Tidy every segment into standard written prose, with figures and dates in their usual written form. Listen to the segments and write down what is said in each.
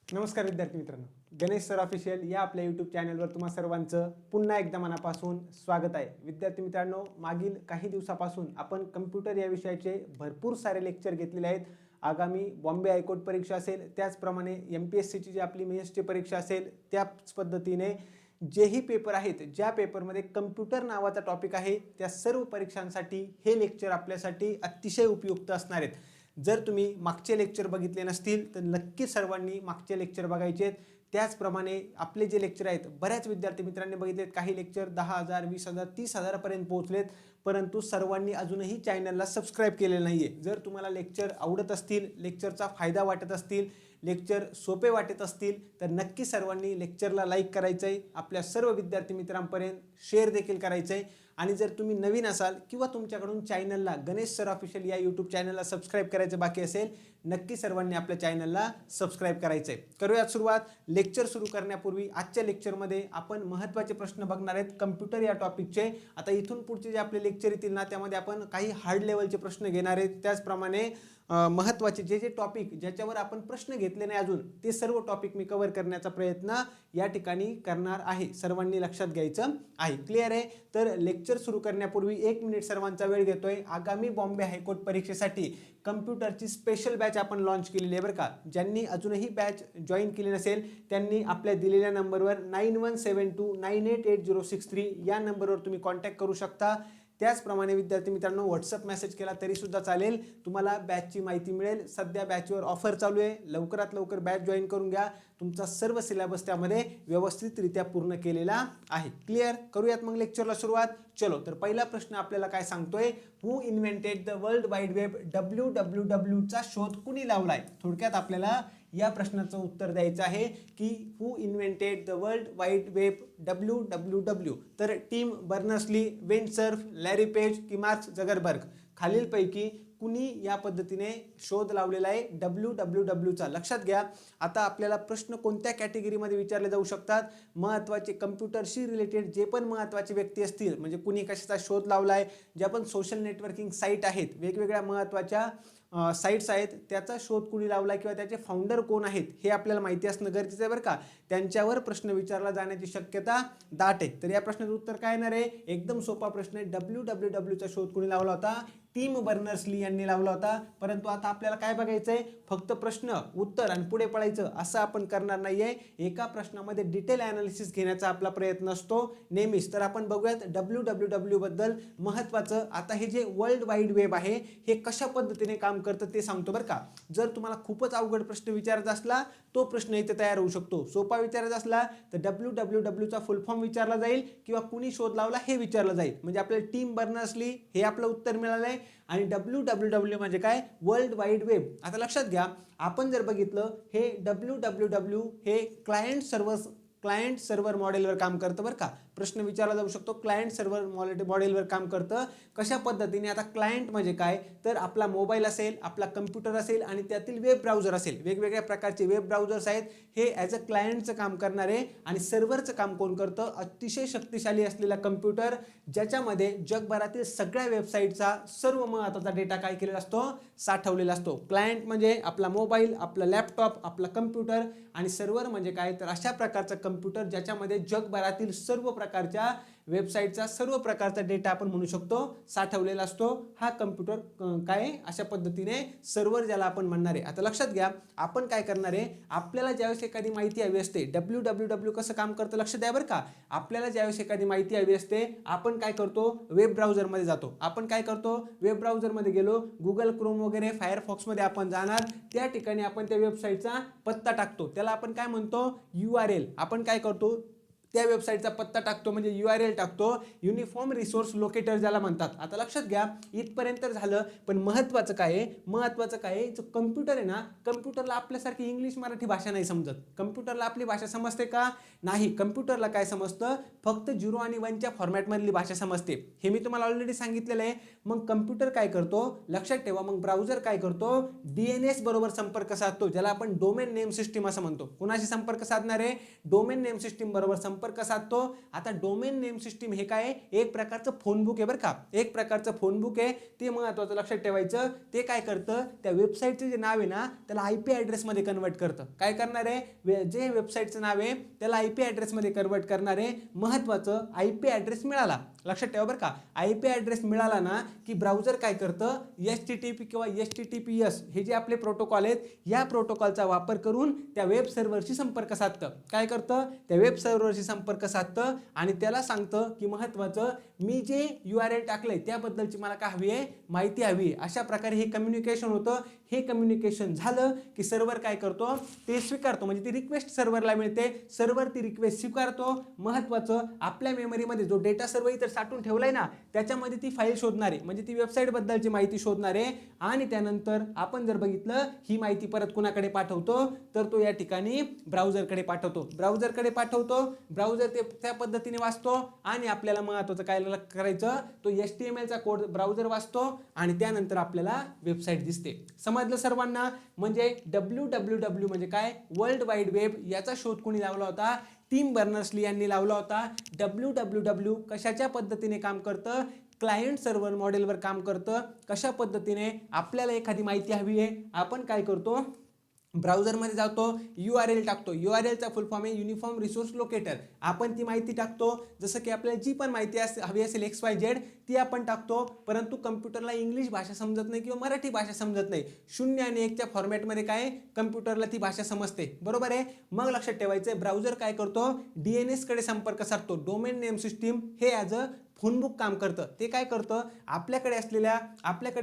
नमस्कार विद्यार्थी मित्रांनो, गणेश सर ऑफिशियल या आपल्या यूट्यूब चॅनलवर तुम्हा सर्वांचं पुन्हा एकदा मनापासून स्वागत आहे. विद्यार्थी मित्रांनो, मागील काही दिवसापासून आपण कम्प्युटर या विषयाचे भरपूर सारे लेक्चर घेतलेले आहेत. आगामी बॉम्बे हायकोर्ट परीक्षा असेल, त्याचप्रमाणे MPSCची जी आपली मेन्सची परीक्षा असेल, त्याच पद्धतीने जेही पेपर आहेत, ज्या पेपरमध्ये कम्प्युटर नावाचा टॉपिक आहे, त्या सर्व परीक्षांसाठी हे लेक्चर आपल्यासाठी अतिशय उपयुक्त असणार आहेत. जर तुम्ही मागचे लेक्चर बघितले नसतील तर नक्की सर्वांनी मागचे लेक्चर बघायचे आहेत. त्याचप्रमाणे आपले जे लेक्चर आहेत, बऱ्याच विद्यार्थी मित्रांनी बघितलेत, काही लेक्चर 10,000, 20,000, 30,000 पर्यंत पोहोचलेत, परंतु सर्वांनी अजूनही चॅनलला सबस्क्राईब केलेलं नाहीये. जर तुम्हाला लेक्चर आवडत असतील, लेक्चरचा फायदा वाटत असतील, लेक्चर सोपे वाटत असतील तर नक्की सर्वांनी लेक्चरला लाईक करायचं आहे, आपल्या सर्व विद्यार्थी मित्रांपर्यंत शेअर देखील करायचं आहे. आणि जर तुम्ही नवीन असाल किंवा तुमच्याकडून चॅनलला गणेश सर ऑफिशियल या यूट्यूब चॅनलला सबस्क्राईब करायचं बाकी असेल, नक्की सर्वांनी आपल्या चॅनलला सबस्क्राईब करायचं आहे. करूयात सुरुवात. लेक्चर सुरू करण्यापूर्वी आजच्या लेक्चरमध्ये आपण महत्त्वाचे प्रश्न बघणार आहेत कम्प्युटर या टॉपिकचे. आता इथून पुढचे जे आपले लेक्चर येतील ना, त्यामध्ये आपण काही हार्ड लेवलचे प्रश्न घेणार आहेत. त्याचप्रमाणे महत्त्वाचे जे जे टॉपिक ज्याच्यावर आपण प्रश्न घेतले नाही अजून, ते सर्व टॉपिक मी कव्हर करण्याचा प्रयत्न या ठिकाणी करणार आहे. सर्वांनी लक्षात घ्यायचं आहे. क्लिअर आहे? तर लेक्चर सुरू करण्यापूर्वी 1 मिनिट सर्वांचा वेळ घेतोय. आगामी बॉम्बे हायकोर्ट परीक्षेसाठी कम्प्युटरची स्पेशल बॅच आपण लॉन्च केलेली आहे बरं का. ज्यांनी अजूनही बॅच जॉईन केली नसेल त्यांनी आपल्या दिलेल्या नंबरवर 9172988063 या नंबरवर तुम्ही कॉन्टॅक्ट करू शकता. त्याचप्रमाणे विद्यार्थी मित्रांनो, व्हॉट्सअप मेसेज केला तरी सुद्धा चालेल, तुम्हाला बॅचची माहिती मिळेल. सध्या बॅचवर ऑफर चालू आहे, लवकरात लवकर बॅच जॉईन करून घ्या. तुमचा सर्व सिलेबस त्यामध्ये व्यवस्थितरित्या पूर्ण केलेला आहे. क्लिअर? करूयात मग लेक्चरला सुरुवात. चलो, तर पहिला प्रश्न आपल्याला काय सांगतोय, who invented the world wide web, WWW चा शोध कुणी लावलाय? थोडक्यात आपल्याला या प्रश्नाचं उत्तर द्यायचं आहे की who invented the world wide web, WWW. तर Tim Berners Lee, Vint Cerf, Larry Page की मार्क झुकरबर्ग, खालीलपैकी कुणी या पद्धतीने शोध लावलेला आहे WWW चा? लक्षात घ्या. आता आपल्याला प्रश्न कोणत्या कॅटेगरीमध्ये विचारले जाऊ शकतात? महत्त्वाचे कम्प्युटरशी रिलेटेड जे पण महत्त्वाचे व्यक्ती असतील, म्हणजे कुणी कशाचा शोध लावलाय, ज्या पण सोशल नेटवर्किंग साईट आहेत, वेगवेगळ्या महत्त्वाच्या साईट्स आहेत, त्याचा शोध कुणी लावला किंवा त्याचे फाउंडर कोण आहेत हे आपल्याला माहिती असणं गरजेचं आहे बरं का. त्यांच्यावर प्रश्न विचारला जाण्याची शक्यता दाट आहे. तर या प्रश्नाचं उत्तर काय येणार आहे? एकदम सोपा प्रश्न आहे. WWW चा शोध कुणी लावला होता? टिम बर्नर्स-ली यांनी लावला होता. परंतु आता आपल्याला काय बघायचंय, फक्त प्रश्न उत्तर आणि पुढे पळायचं असं आपण करणार नाहीये. एका प्रश्नामध्ये डिटेल अनालिसिस घेण्याचा आपला प्रयत्न असतो नेहमीच. तर आपण बघूयात WWW बद्दल महत्त्वाचं. आता हे जे वर्ल्ड वाईड वेब आहे हे कशा पद्धतीने काम करतं ते सांगतो बरं का. जर तुम्हाला खूपच अवघड प्रश्न विचारायचा असला तो प्रश्न इथे तयार होऊ शकतो. सोपा विचारायचा असला तर WWW चा फुल फॉर्म विचारला जाईल किंवा कुणी शोध लावला हे विचारलं जाईल. म्हणजे आपल्याला टिम बर्नर्स-ली हे आपलं उत्तर मिळालंय. आणि WWW म्हणजे काय? World wide web. आता लक्षात घ्या, आपण जर बघितलं हे WWW हे क्लायंट सर्व्हर मॉडेलवर काम करतं बरं का. प्रश्न विचारला जाऊ शकतो, क्लायंट सर्व्हर मॉडेलवर काम करतं. कशा पद्धतीने? आता क्लायंट म्हणजे काय, तर आपला मोबाईल असेल, आपला कम्प्युटर असेल आणि त्यातील वेब ब्राउझर असेल. वेगवेगळ्या प्रकारचे वेब ब्राउझर्स आहेत, हे ॲज अ क्लायंटचं काम करणारे. आणि सर्व्हरचं काम कोण करतं? अतिशय शक्तिशाली असलेला कम्प्युटर, ज्याच्यामध्ये जगभरातील सगळ्या वेबसाईटचा सर्व महत्त्वाचा डेटा काय केलेला असतो? साठवलेला असतो. क्लायंट म्हणजे आपला मोबाईल, आपला लॅपटॉप, आपला कम्प्युटर. आणि सर्व्हर म्हणजे काय, तर अशा प्रकारचा कम्प्युटर ज्याच्यामध्ये जगभरातील सर्व प्रकारच्या वेबसाईटचा सर्व प्रकारचा डेटा आपण म्हणू शकतो साठवलेला असतो. हा कम्प्युटर काय अशा पद्धतीने सर्व्हर ज्याला आपण म्हणणार आहे. आता लक्षात घ्या, आपण काय करणार आहे, आपल्याला ज्यावेळेस एखादी माहिती हवी असते, WWW कसं काम करतं लक्ष द्या बरं का. आपल्याला ज्यावेळेस एखादी माहिती हवी असते, आपण काय करतो? वेब ब्राउझरमध्ये जातो. आपण काय करतो? वेब ब्राउझरमध्ये गेलो, गुगल क्रोम वगैरे फायरफॉक्समध्ये आपण जाणार. त्या ठिकाणी आपण त्या वेबसाईटचा पत्ता टाकतो, त्याला आपण काय म्हणतो? URL. आपण काय करतो? त्या वेबसाईटचा पत्ता टाकतो, म्हणजे URL टाकतो. युनिफॉर्म रिसोर्स लोकेटर ज्याला म्हणतात. आता लक्षात घ्या, इथपर्यंत झालं. पण महत्त्वाचं काय आहे? महत्त्वाचं काय आहे, जो कम्प्युटर आहे ना, कम्प्युटरला आपल्यासारखी इंग्लिश मराठी भाषा नाही समजत. कम्प्युटरला आपली भाषा समजते का? नाही. कम्प्युटरला काय समजतं? फक्त 0 आणि 1च्या फॉर्मॅटमधली भाषा समजते. हे मी तुम्हाला ऑलरेडी सांगितलेलं आहे. मग कम्प्युटर काय करतो? लक्षात ठेवा. मग ब्राउझर काय करतो? DNS बरोबर संपर्क साधतो, ज्याला आपण डोमेन नेम सिस्टीम असं म्हणतो. कुणाशी संपर्क साधणार आहे? डोमेन नेम सिस्टीम बरोबर संपर्क संपर्क साधतो. आता डोमेन नेम सिस्टीम हे काय आहे, एक प्रकारचं फोन बुक आहे बरं का, एक प्रकारचं फोन बुक आहे. ते महत्त्वाचं लक्षात ठेवायचं. ते काय करतं, त्या वेबसाईटचं जे नाव आहे ना त्याला IP ॲड्रेसमध्ये कन्वर्ट करतं. काय करणार आहे, जे वेबसाईटचं नाव आहे त्याला IP ॲड्रेसमध्ये कन्वर्ट करणार आहे. महत्त्वाचं IP ॲड्रेस मिळाला, लक्षात ठेवा बरं का, IP ॲड्रेस मिळाला ना की ब्राउझर काय करतं, HTTP किंवा HTTPS हे जे आपले प्रोटोकॉल आहेत या प्रोटोकॉलचा वापर करून त्या वेब सर्व्हरशी संपर्क साधतं. काय करतं, त्या वेब सर्व्हरशी संपर्क साधतं आणि त्याला सांगतं की महत्त्वाचं मी जे URL टाकलंय त्याबद्दलची मला काय हवी आहे, माहिती हवी आहे. अशा प्रकारे हे कम्युनिकेशन होतं. हे कम्युनिकेशन झालं की सर्व्हर काय करतो, ते स्वीकारतो, म्हणजे ती रिक्वेस्ट सर्व्हरला मिळते, सर्व्हर ती रिक्वेस्ट स्वीकारतो. महत्त्वाचं आपल्या मेमरीमध्ये जो डेटा सर्व इतर साठवून ठेवलाय ना त्याच्यामध्ये ती फाईल शोधणार आहे, म्हणजे ती वेबसाईट बद्दलची माहिती शोधणार आहे. आणि त्यानंतर आपण जर बघितलं ही माहिती परत कुणाकडे पाठवतो, तर तो या ठिकाणी ब्राउझरकडे पाठवतो. ब्राउझर ते त्या पद्धतीने वाचतो आणि आपल्याला महत्त्वाचं काय करायचं, तो HTML चा कोड ब्राउझर वाचतो आणि त्यानंतर आपल्याला वेबसाईट दिसते. समजलं सर्वांना. म्हणजे www म्हणजे काय, वर्ल्ड वाईड वेब, याचा शोध कोणी लावला होता, टिम बर्नर्स-ली यांनी लावला होता. www कशाच्या पद्धतीने काम करतं, क्लायंट सर्व्हर मॉडेलवर काम करतं. कशा पद्धतीने आपल्याला एखादी माहिती हवी आहे, आपण काय करतो, ब्राउझरमध्ये जातो, URL टाकतो. URLचा फुल फॉर्म आहे युनिफॉर्म रिसोर्स लोकेटर. आपण ती माहिती टाकतो, जसं की आपल्याला जी पण माहिती हवी असेल XYZ ती आपण टाकतो. परंतु कम्प्युटरला इंग्लिश भाषा समजत नाही किंवा मराठी भाषा समजत नाही. 0 आणि 1च्या फॉर्मॅटमध्ये काय कम्प्युटरला ती भाषा समजते, बरोबर आहे. मग लक्षात ठेवायचं, ब्राउझर काय करतो, DNS कडे संपर्क साधतो. डोमेन नेम सिस्टीम हे ॲज अ फोनबुक काम करतं. ते काय करतं, आपल्याकडे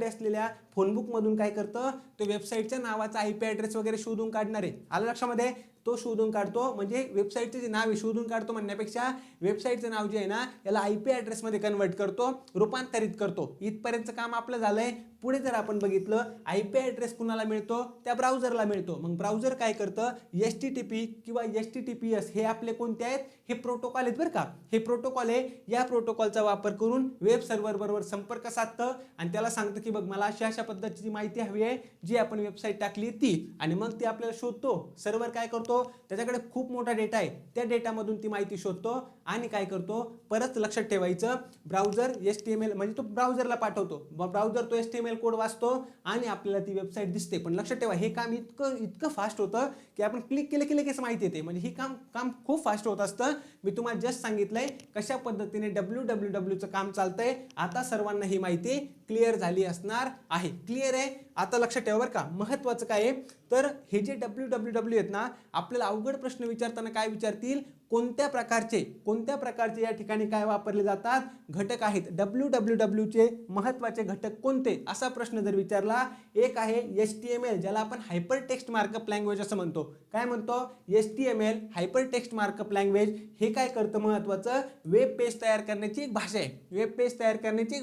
असलेल्या फोनबुकमधून काय करतं, तो वेबसाईटच्या नावाचा IP ॲड्रेस वगैरे शोधून काढणार आहे. आलं लक्षामध्ये, तो शोधून काढतो. म्हणजे वेबसाईटचे जे नाव आहे शोधून काढतो म्हणण्यापेक्षा वेबसाईटचं नाव जे आहे ना याला IP ॲड्रेसमध्ये कन्वर्ट करतो, रूपांतरित करतो. इथपर्यंतचं काम आपलं झालंय. पुढे जर आपण बघितलं, IP ॲड्रेस कुणाला मिळतो, त्या ब्राउझरला मिळतो. मग ब्राउझर काय करतं, HTTP किंवा HTTPS हे आपले कोणते आहेत, हे प्रोटोकॉल आहेत बरं का. हे प्रोटोकॉल आहे. या प्रोटोकॉलचा वापर करून वेब सर्व्हर बरोबर संपर्क साधतं आणि त्याला सांगतं की बघ मला अशा पद्धतीची माहिती हवी आहे जी आपण वेबसाईट टाकली ती, आणि मग ती आपल्याला शोधतो. सर्व्हर काय करतो, त्याच्याकडे खूप मोठा डेटा आहे, त्या डेटामधून ती माहिती शोधतो आणि काय करतो, परत लक्षात ठेवायचं, ब्राउझर HTML म्हणजे तो ब्राउझरला पाठवतो. ब्राउझर तो HTML कोड वाचतो आणि आपल्याला ती वेबसाईट दिसते. पण लक्षात ठेवा हे काम इतकं फास्ट होतं की आपण क्लिक केलं की लगेच माहिती येते. म्हणजे ही काम खूप फास्ट होत असतं. मी तुम्हाला जस्ट सांगितलंय कशा पद्धतीने wwwचं काम चालतंय. आता सर्वांना ही माहिती क्लिअर झाली असणार आहे. क्लिअर आहे. आता लक्षात ठेवा बरं का, महत्त्वाचं काय आहे, तर हे जे www आहेत ना, आपल्याला अवघड प्रश्न विचारताना काय विचारतील, कोणत्या प्रकारचे या ठिकाणी काय वापरले जातात घटक आहेत, wwwचे महत्त्वाचे घटक कोणते, असा प्रश्न जर विचारला. एक आहे HTML, ज्याला आपण हायपर टेक्स्ट मार्कअप लँग्वेज असं म्हणतो. काय म्हणतो, HTML hyper text markup language. हे काय करतं, महत्त्वाचं वेब पेज तयार करण्याची एक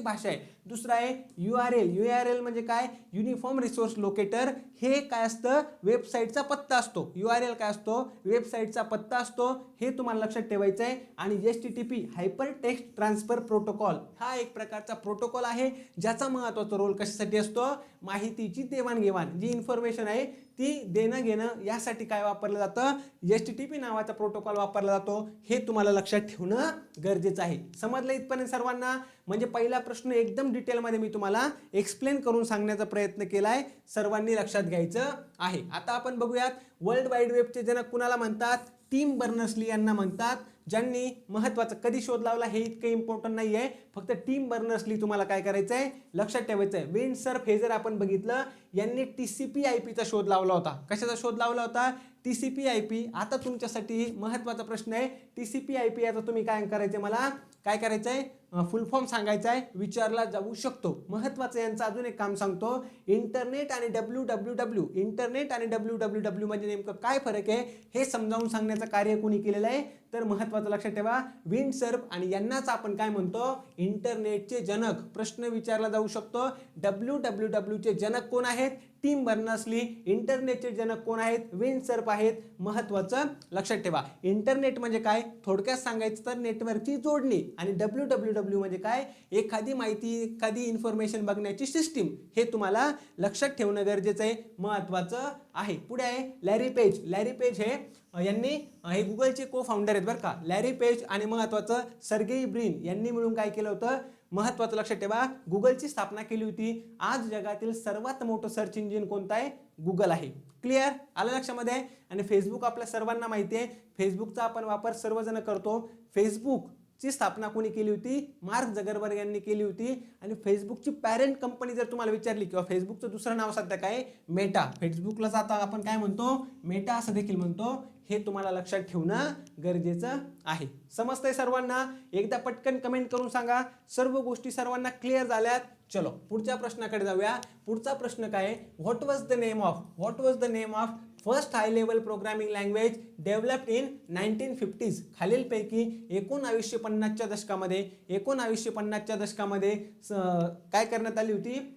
भाषा आहे. दुसरा आहे URL म्हणजे काय, युनिफॉर्म रिसोर्स लोकेटर. हे काय असतं, वेबसाईटचा पत्ता असतो. URL काय असतो, वेबसाईटचा पत्ता असतो. हे तुम्हाला लक्षात ठेवायचं आहे. आणि HTTP hyper text transfer protocol हा एक प्रकारचा प्रोटोकॉल आहे ज्याचा महत्त्वाचा रोल कशासाठी असतो, माहितीची देवाणघेवाण, जी इन्फॉर्मेशन आहे ती देणं घेणं यासाठी काय वापरलं जातं, HTTP नावाचा प्रोटोकॉल वापरला जातो. हे तुम्हाला लक्षात ठेवणं गरजेचं आहे. समजलं इथपर्यंत सर्वांना. म्हणजे पहिला प्रश्न एकदम डिटेलमध्ये मी तुम्हाला एक्सप्लेन करून सांगण्याचा प्रयत्न केलाय, सर्वांनी लक्षात घ्यायचं आहे. आता आपण बघूयात, वर्ल्ड वाईड वेबचे जनक कुणाला म्हणतात, टिम बर्नर्स-ली यांना म्हणतात. ज्यांनी महत्त्वाचं कधी शोध लावला हे इतकं इम्पॉर्टंट नाही आहे, फक्त टिम बर्नर्स-ली तुम्हाला काय करायचं आहे, लक्षात ठेवायचं आहे. विंडसर्फ हे जर आपण बघितलं, यांनी TCP/IP चा शोध लावला होता. कशाचा शोध लावला होता, TCP/IP. आता तुमच्यासाठी महत्त्वाचा प्रश्न आहे, TCP/IP याचा तुम्ही काय करायचं, मला काय करायचं आहे, फुल फॉर्म सांगायचा आहे, विचारला जाऊ शकतो. महत्त्वाचं यांचं अजून एक काम सांगतो, इंटरनेट आणि www म्हणजे नेमकं काय फरक आहे हे समजावून सांगण्याचं कार्य कोणी केलेलं आहे, तर महत्त्वाचं लक्षात ठेवा, विंडसर्फ. आणि यांनाच आपण काय म्हणतो, इंटरनेटचे जनक. प्रश्न विचारला जाऊ शकतो, wwwचे जनक कोण आहेत, टिम बर्नर्स-ली. इंटरनेटचे जनक कोण आहेत, विंडसर्फ आहेत. महत्त्वाचं लक्षात ठेवा. इंटरनेट म्हणजे काय, थोडक्यात सांगायचं तर नेटवर्कची जोडणी, आणि www DW म्हणजे काय, एखादी माहिती एखादी इन्फॉर्मेशन बघण्याची सिस्टीम, हे तुम्हाला लक्षात ठेवणं गरजेचं आहे, महत्त्वाचं आहे. पुढे आहे लॅरी पेज. लॅरी पेज हे गुगलचे को फाउंडर आहेत बरं का. लॅरी पेज आणि महत्त्वाचं सर्गेई ब्रिन यांनी मिळून काय केलं होतं, महत्त्वाचं लक्षात ठेवा, गुगलची स्थापना केली होती. आज जगातील सर्वात मोठं सर्च इंजिन कोणतं आहे, गुगल आहे. क्लिअर, आलं लक्षामध्ये. आणि फेसबुक आपल्या सर्वांना माहिती आहे, फेसबुकचा आपण वापर सर्वजण करतो. फेसबुकची स्थापना कोणी केली होती, मार्क झुकरबर्ग यांनी केली होती. आणि फेसबुकची पॅरेंट कंपनी जर तुम्हाला विचारली, किंवा फेसबुकचं दुसरं नाव सध्या काय, मेटा. फेसबुकला आता आपण काय म्हणतो, मेटा असं देखील म्हणतो. हे तुम्हाला लक्षात ठेवणं गरजेचं आहे. समजतंय सर्वांना? एकदा पटकन कमेंट करून सांगा सर्व गोष्टी सर्वांना क्लिअर झाल्यात. चलो पुढच्या प्रश्नाकडे जाऊया. पुढचा प्रश्न काय, what was the name of first high level programming language developed in 1950s. खालीलपैकी 1950च्या दशकामध्ये काय करण्यात आली होती,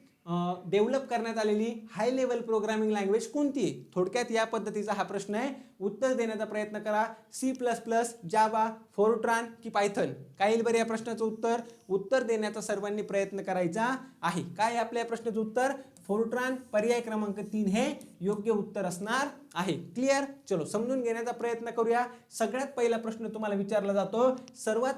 डेव्हलप करण्यात आलेली हाय लेवल प्रोग्रामिंग लँग्वेज कोणती आहे. थोडक्यात या पद्धतीचा हा प्रश्न आहे. उत्तर देण्याचा प्रयत्न करा. C++, जावा, फोरट्रान की पायथन. काय येईल बरं या प्रश्नाचं उत्तर देण्याचा सर्वांनी प्रयत्न करायचा आहे. काय आपल्या प्रश्नाचं उत्तर, फोरट्रान. पर्याय क्रमांक 3 हे योग्य उत्तर असणार आहे. क्लिअर. चलो समजून घेण्याचा प्रयत्न करूया. सगळ्यात पहिला प्रश्न तुम्हाला विचारला जातो, सर्वात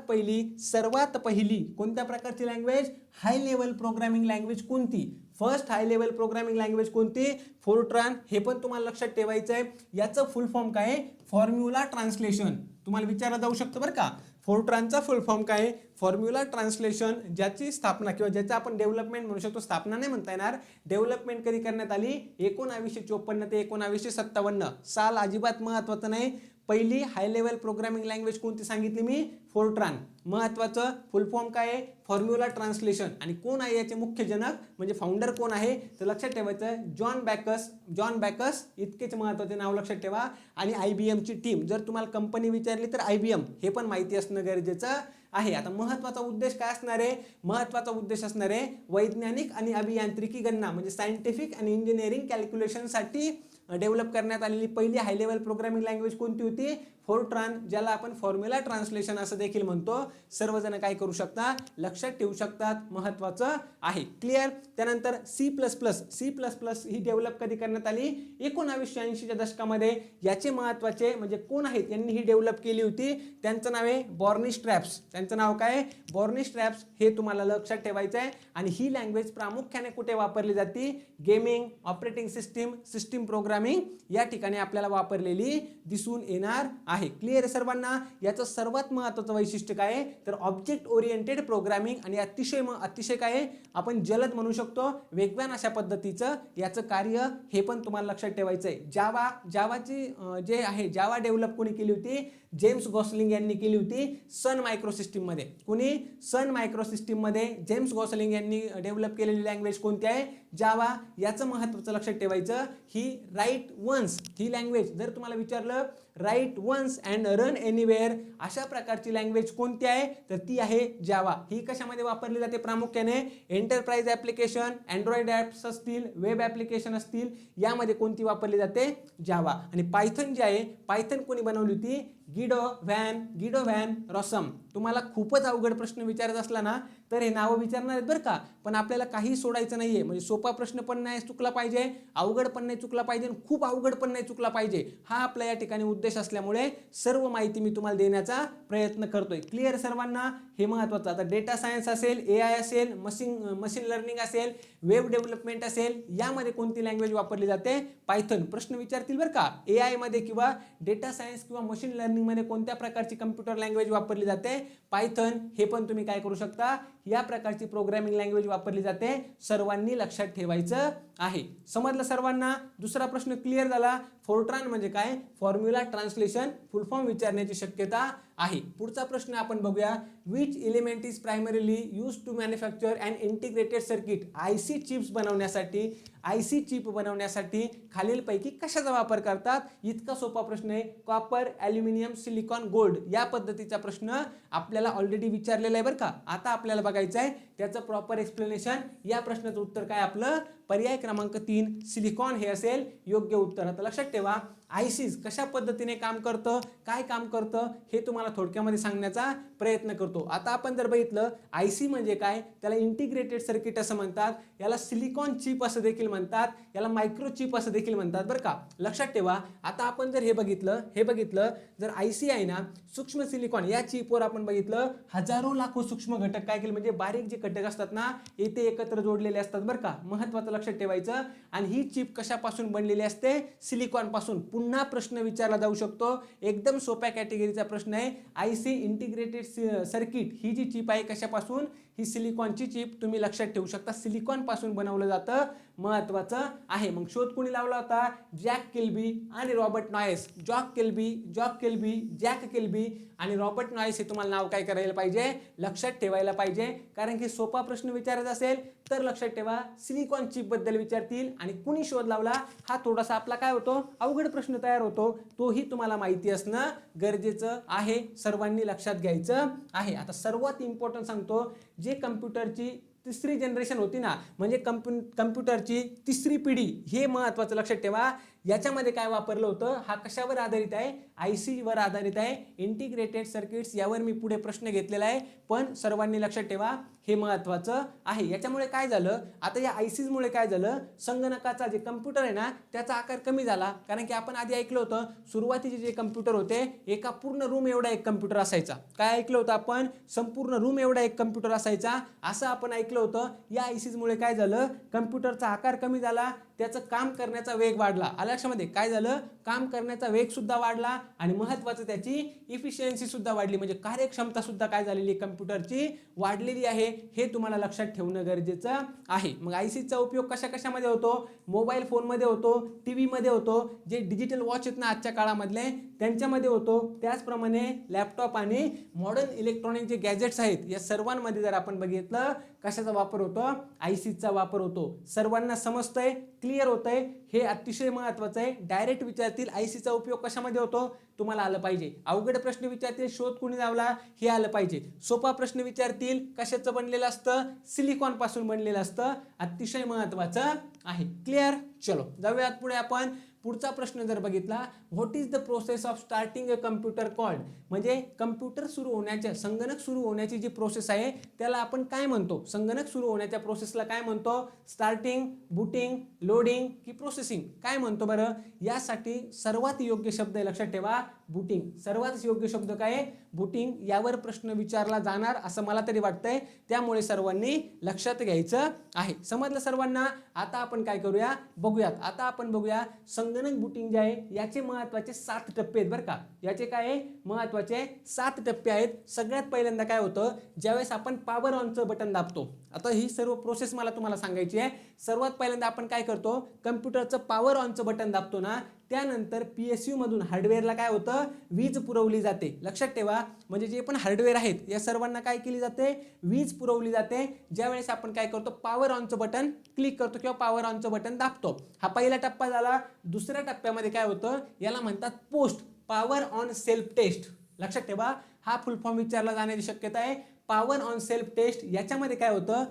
पहिली कोणत्या प्रकारची language, high level programming language कोणती. First high level programming language कोणती, फोरट्रान. हे पण तुम्हाला लक्षात ठेवायचं आहे. याचं फुल फॉर्म काय, फॉर्म्युला ट्रान्सलेशन. तुम्हाला विचारलं जाऊ शकतं बरं का. फोरट्रानचा फुल फॉर्म काय, फॉर्म्युला ट्रान्सलेशन. ज्याची स्थापना किंवा ज्याचं आपण डेव्हलपमेंट म्हणू शकतो, स्थापना नाही म्हणता येणार, डेव्हलपमेंट कधी करण्यात आली, 1954 ते 1957. साल अजिबात महत्त्वाचं नाही. पहिली हाय लेवल प्रोग्रामिंग लँग्वेज कोणती सांगितली मी, फोरट्रान. महत्त्वाचं फुल फॉर्म काय आहे, फॉर्म्युला ट्रान्सलेशन. आणि कोण आहे याचे मुख्य जनक म्हणजे फाउंडर कोण आहे, तर लक्षात ठेवायचं जॉन बॅकस इतकेच महत्त्वाचे नाव लक्षात ठेवा. आणि IBMची टीम, जर तुम्हाला कंपनी विचारली तर IBM हे पण माहिती असणं गरजेचं आहे. आता महत्त्वाचा उद्देश काय असणार आहे, महत्त्वाचा उद्देश असणार आहे वैज्ञानिक आणि अभियांत्रिकी गणना म्हणजे सायंटिफिक आणि इंजिनिअरिंग कॅल्क्युलेशनसाठी डेव्हलप करण्यात आलेली पहिली हाय लेवल प्रोग्रामिंग लँग्वेज कोणती होती, फोरट्रान, ज्याला आपण फॉर्म्युला ट्रान्सलेशन असं देखील म्हणतो. सर्वजण काय करू शकता, लक्षात ठेवू शकतात, महत्त्वाचं आहे. क्लिअर. त्यानंतर C++ ही डेव्हलप कधी करण्यात आली, 1980च्या दशकामध्ये. याचे महत्त्वाचे म्हणजे कोण आहेत यांनी ही डेव्हलप केली होती, त्यांचं नाव आहे बॉर्निस्ट्रॅप्स. त्यांचं नाव काय, बॉर्निस्ट्रॅप्स. हे तुम्हाला लक्षात ठेवायचं आहे. आणि ही लँग्वेज प्रामुख्याने कुठे वापरली जाते, गेमिंग, ऑपरेटिंग सिस्टीम प्रोग्रामिंग या ठिकाणी आपल्याला वापरलेली दिसून येणार आहे. क्लिअर सर्वांना. याचं सर्वात महत्त्वाचं वैशिष्ट्य काय आहे, तर ऑब्जेक्ट ओरिएंटेड प्रोग्रामिंग. आणि अतिशय काय आहे, आपण जलद म्हणू शकतो, वेगवान अशा पद्धतीचं याचं कार्य, हे पण तुम्हाला लक्षात ठेवायचं आहे. जावाची जे आहे, जावा डेव्हलप कोणी केली होती, जेम्स गॉसलिंग यांनी केली होती सन मायक्रोसिस्टीम मध्ये. सन मायक्रोसिस्टीम मध्ये जेम्स गॉसलिंग यांनी डेव्हलप केलेली लँग्वेज कोणती आहे, जावा. याचं महत्त्वाचं लक्षात ठेवायचं, ही राईट वन्स ही लँग्वेज, जर तुम्हाला विचारलं write once and run anywhere अशा प्रकारची लँग्वेज कोणती आहे, तर ती आहे जावा. ही कशामध्ये वापरली जाते, प्रामुख्याने एंटरप्राइज ॲप्लिकेशन, अँड्रॉइड ॲप्स असतील, वेब ॲप्लिकेशन असतील, यामध्ये कोणती वापरली जाते, जावा. आणि पायथन जे आहे, पायथन कोणी बनवली होती, गिडो व्हॅन रॉसम. तुम्हाला खूपच अवघड प्रश्न विचारत असला ना तर हे नावं विचारणार आहेत बरं का, पण आपल्याला काही सोडायचं नाहीये. म्हणजे सोपा प्रश्न पण नाही चुकला पाहिजे, अवघड पण नाही चुकला पाहिजे, खूप अवघड पण नाही चुकला पाहिजे. हा आपला या ठिकाणी उद्देश असल्यामुळे सर्व माहिती मी तुम्हाला देण्याचा प्रयत्न करतोय. क्लिअर सर्वांना, हे महत्त्वाचं. आता डेटा सायन्स असेल, AI असेल, मशीन लर्निंग असेल, वेब डेव्हलपमेंट असेल, यामध्ये कोणती लँग्वेज वापरली जाते, पायथन. प्रश्न विचारतील बरं का, AI मध्ये किंवा डेटा सायन्स किंवा मशीन लर्निंग मध्ये कोणत्या प्रकारची कम्प्युटर लँग्वेज वापरली जाते, पायथन. हे पण तुम्ही काय करू शकता, या प्रकारची प्रोग्रामिंग लँग्वेज वापरली जाते. सर्वांनी लक्षात ठेवायचं आहे. समजलं सर्वांना. दुसरा प्रश्न क्लिअर झाला. फोरट्रान म्हणजे काय, फॉर्म्युला ट्रान्सलेशन फुल फॉर्म विचारण्याची शक्यता आहे. पुढचा प्रश्न आपण बघूया. Which element is primarily use to manufacture and integrated circuit. IC chips बनवण्यासाठी IC चिप बनवण्यासाठी खालीलपैकी कशाचा वापर करतात? इतका सोपा प्रश्न आहे. कॉपर, ॲल्युमिनियम, सिलिकॉन, गोल्ड या पद्धतीचा प्रश्न आपल्याला ऑलरेडी विचारलेला आहे बरं का. आता आपल्याला बघायचं आहे त्याचं प्रॉपर एक्सप्लेनेशन. या प्रश्नाचं उत्तर काय आपलं? पर्याय क्रमांक 3 सिलिकॉन हे असेल योग्य उत्तर. आता लक्षात ठेवा आयसीज कशा पद्धतीने काम करतं, काय काम करतं हे तुम्हाला थोडक्यामध्ये सांगण्याचा प्रयत्न करतो. आता आपण जर बघितलं आयसी म्हणजे काय, त्याला इंटिग्रेटेड सर्किट असं म्हणतात, याला सिलिकॉन चिप असं देखील म्हणतात, याला मायक्रो चिप असं देखील म्हणतात बरं का. लक्षात ठेवा. आता आपण जर हे बघितलं जर आयसी आहे ना, सूक्ष्म सिलिकॉन या चिपवर आपण बघितलं हजारो लाखो सूक्ष्म घटक काय केले म्हणजे बारीक जे घटक असतात ना येथे एकत्र जोडलेले असतात बरं का. महत्त्वाचं लक्षात ठेवायचं. आणि ही चिप कशापासून बनलेली असते? सिलिकॉन पासून. पुन्हा प्रश्न विचारला जाऊ शकतो, एकदम सोप्या कॅटेगरीचा प्रश्न आहे. आयसी इंटिग्रेटेड सर्किट ही जी चिप आहे कशापासून? ही सिलिकॉनची चिप तुम्ही लक्षात ठेवू शकता. सिलिकॉन पासून बनवलं जातं, महत्त्वाचं आहे. मग शोध कोणी लावला होता? जॅक किल्बी आणि रॉबर्ट नॉयस. जॅक किल्बी आणि रॉबर्ट नॉयस हे तुम्हाला नाव काय करायला पाहिजे? लक्षात ठेवायला पाहिजे. कारण की सोपा प्रश्न विचारायचा असेल तर लक्षात ठेवा सिलिकॉन चिप बद्दल विचारतील. आणि कुणी शोध लावला हा थोडासा आपला काय होतो अवघड प्रश्न तयार होतो, तोही तुम्हाला माहिती असणं गरजेचं आहे. सर्वांनी लक्षात घ्यायचं आहे. आता सर्वात इम्पॉर्टंट सांगतो, जे कम्प्युटरची तिसरी जनरेशन होती ना, म्हणजे कम्प्युटरची तिसरी पिढी, हे महत्त्वाचं लक्षात ठेवा. याच्यामध्ये काय वापरलं होतं? हा कशावर आधारित आहे? आयसी वर आधारित आहे, इंटिग्रेटेड सर्किट्स. यावर मी पुढे प्रश्न घेतलेला आहे, पण सर्वांनी लक्षात ठेवा हे महत्त्वाचं आहे. याच्यामुळे काय झालं, आता या आयसीज मुळे काय झालं, संगणकाचा जे कम्प्युटर आहे ना त्याचा आकार कमी झाला. कारण की आपण आधी ऐकलं होतं सुरुवातीचे जे कम्प्युटर होते एका पूर्ण रूम एवढा एक कम्प्युटर असायचा. काय ऐकलं होतं आपण? संपूर्ण रूम एवढा एक कम्प्युटर असायचा असं आपण ऐकलं होतं. या आयसीज मुळे काय झालं, कम्प्युटरचा आकार कमी झाला, त्याचं काम करण्याचा वेग वाढला. लक्षामध्ये काय झालं, काम करण्याचा वेग सुद्धा वाढला आणि महत्त्वाचं त्याची इफिशियन्सी सुद्धा वाढली, म्हणजे कार्यक्षमता सुद्धा काय झालेली कम्प्युटरची वाढलेली आहे. हे तुम्हाला लक्षात ठेवणं गरजेचं आहे. मग आयसीचा उपयोग कशामध्ये होतो? मोबाईल फोनमध्ये होतो, टीव्ही मध्ये होतो, जे डिजिटल वॉच आहेत ना आजच्या काळामधले त्यांच्यामध्ये होतो. त्याचप्रमाणे लॅपटॉप आणि मॉडर्न इलेक्ट्रॉनिक जे गॅजेट्स आहेत या सर्वांमध्ये जर आपण बघितलं कशाचा वापर होतो? आयसीचा वापर होतो. सर्वांना समजतंय, क्लिअर होतंय, हे अतिशय महत्त्वाचं आहे. डायरेक्ट विचारतील आयसीचा उपयोग कशामध्ये होतो तुम्हाला आलं पाहिजे. अवघड प्रश्न विचारतील शोध कुणी लावला हे आलं पाहिजे. सोपा प्रश्न विचारतील कशाचं बनलेलं असतं? सिलिकॉन पासून बनलेलं असतं. अतिशय महत्त्वाचं आहे. क्लिअर? चलो जाऊयात पुढे. आपण पुढचा प्रश्न जर बघितला, what is the process of starting a computer called? म्हणजे कम्प्युटर सुरू होण्याच्या, संगणक सुरू होण्याची जी प्रोसेस आहे त्याला आपण काय म्हणतो? संगणक सुरू होण्याच्या प्रोसेसला काय म्हणतो? स्टार्टिंग, बूटिंग, लोडिंग की प्रोसेसिंग? काय म्हणतो बरं? यासाठी सर्वात योग्य शब्द लक्षात ठेवा बूटिंग. सर्वात योग्य शब्द काय? बूटिंग. यावर प्रश्न विचारला जाणार असं मला तरी वाटतंय, त्यामुळे सर्वांनी लक्षात घ्यायचं आहे. समजलं सर्वांना? आता आपण काय करूया बघूयात. आता आपण बघूया संगणक बूटिंग जे आहे याचे महत्त्वाचे 7 टप्पे आहेत बरं का. याचे काय महत्त्वाचे 7 टप्पे आहेत. सगळ्यात पहिल्यांदा काय होतं, ज्यावेळेस आपण पॉवर ऑनचं बटन दाबतो. आता ही सर्व प्रोसेस मला तुम्हाला सांगायची आहे. सर्वात पहिल्यांदा आपण काय करतो, कम्प्युटरचं पॉवर ऑनचं बटन दाबतो ना, त्यानंतर PSU मधून हार्डवेअरला काय होतं, वीज पुरवली जाते. लक्षात ठेवा, म्हणजे जे पण हार्डवेअर आहेत या सर्वांना काय केली जाते, वीज पुरवली जाते. ज्यावेळेस आपण काय करतो, पॉवर ऑनचं बटन क्लिक करतो किंवा पॉवर ऑनचं बटन दाबतो. हा पहिला टप्पा झाला. दुसऱ्या टप्प्यामध्ये काय होतं, याला म्हणतात post, power on self test. लक्षात ठेवा, हा फुल फॉर्म विचारला जाण्याची शक्यता आहे. पॉवर ऑन सेल्फ टेस्ट याच्यामध्ये काय होतं,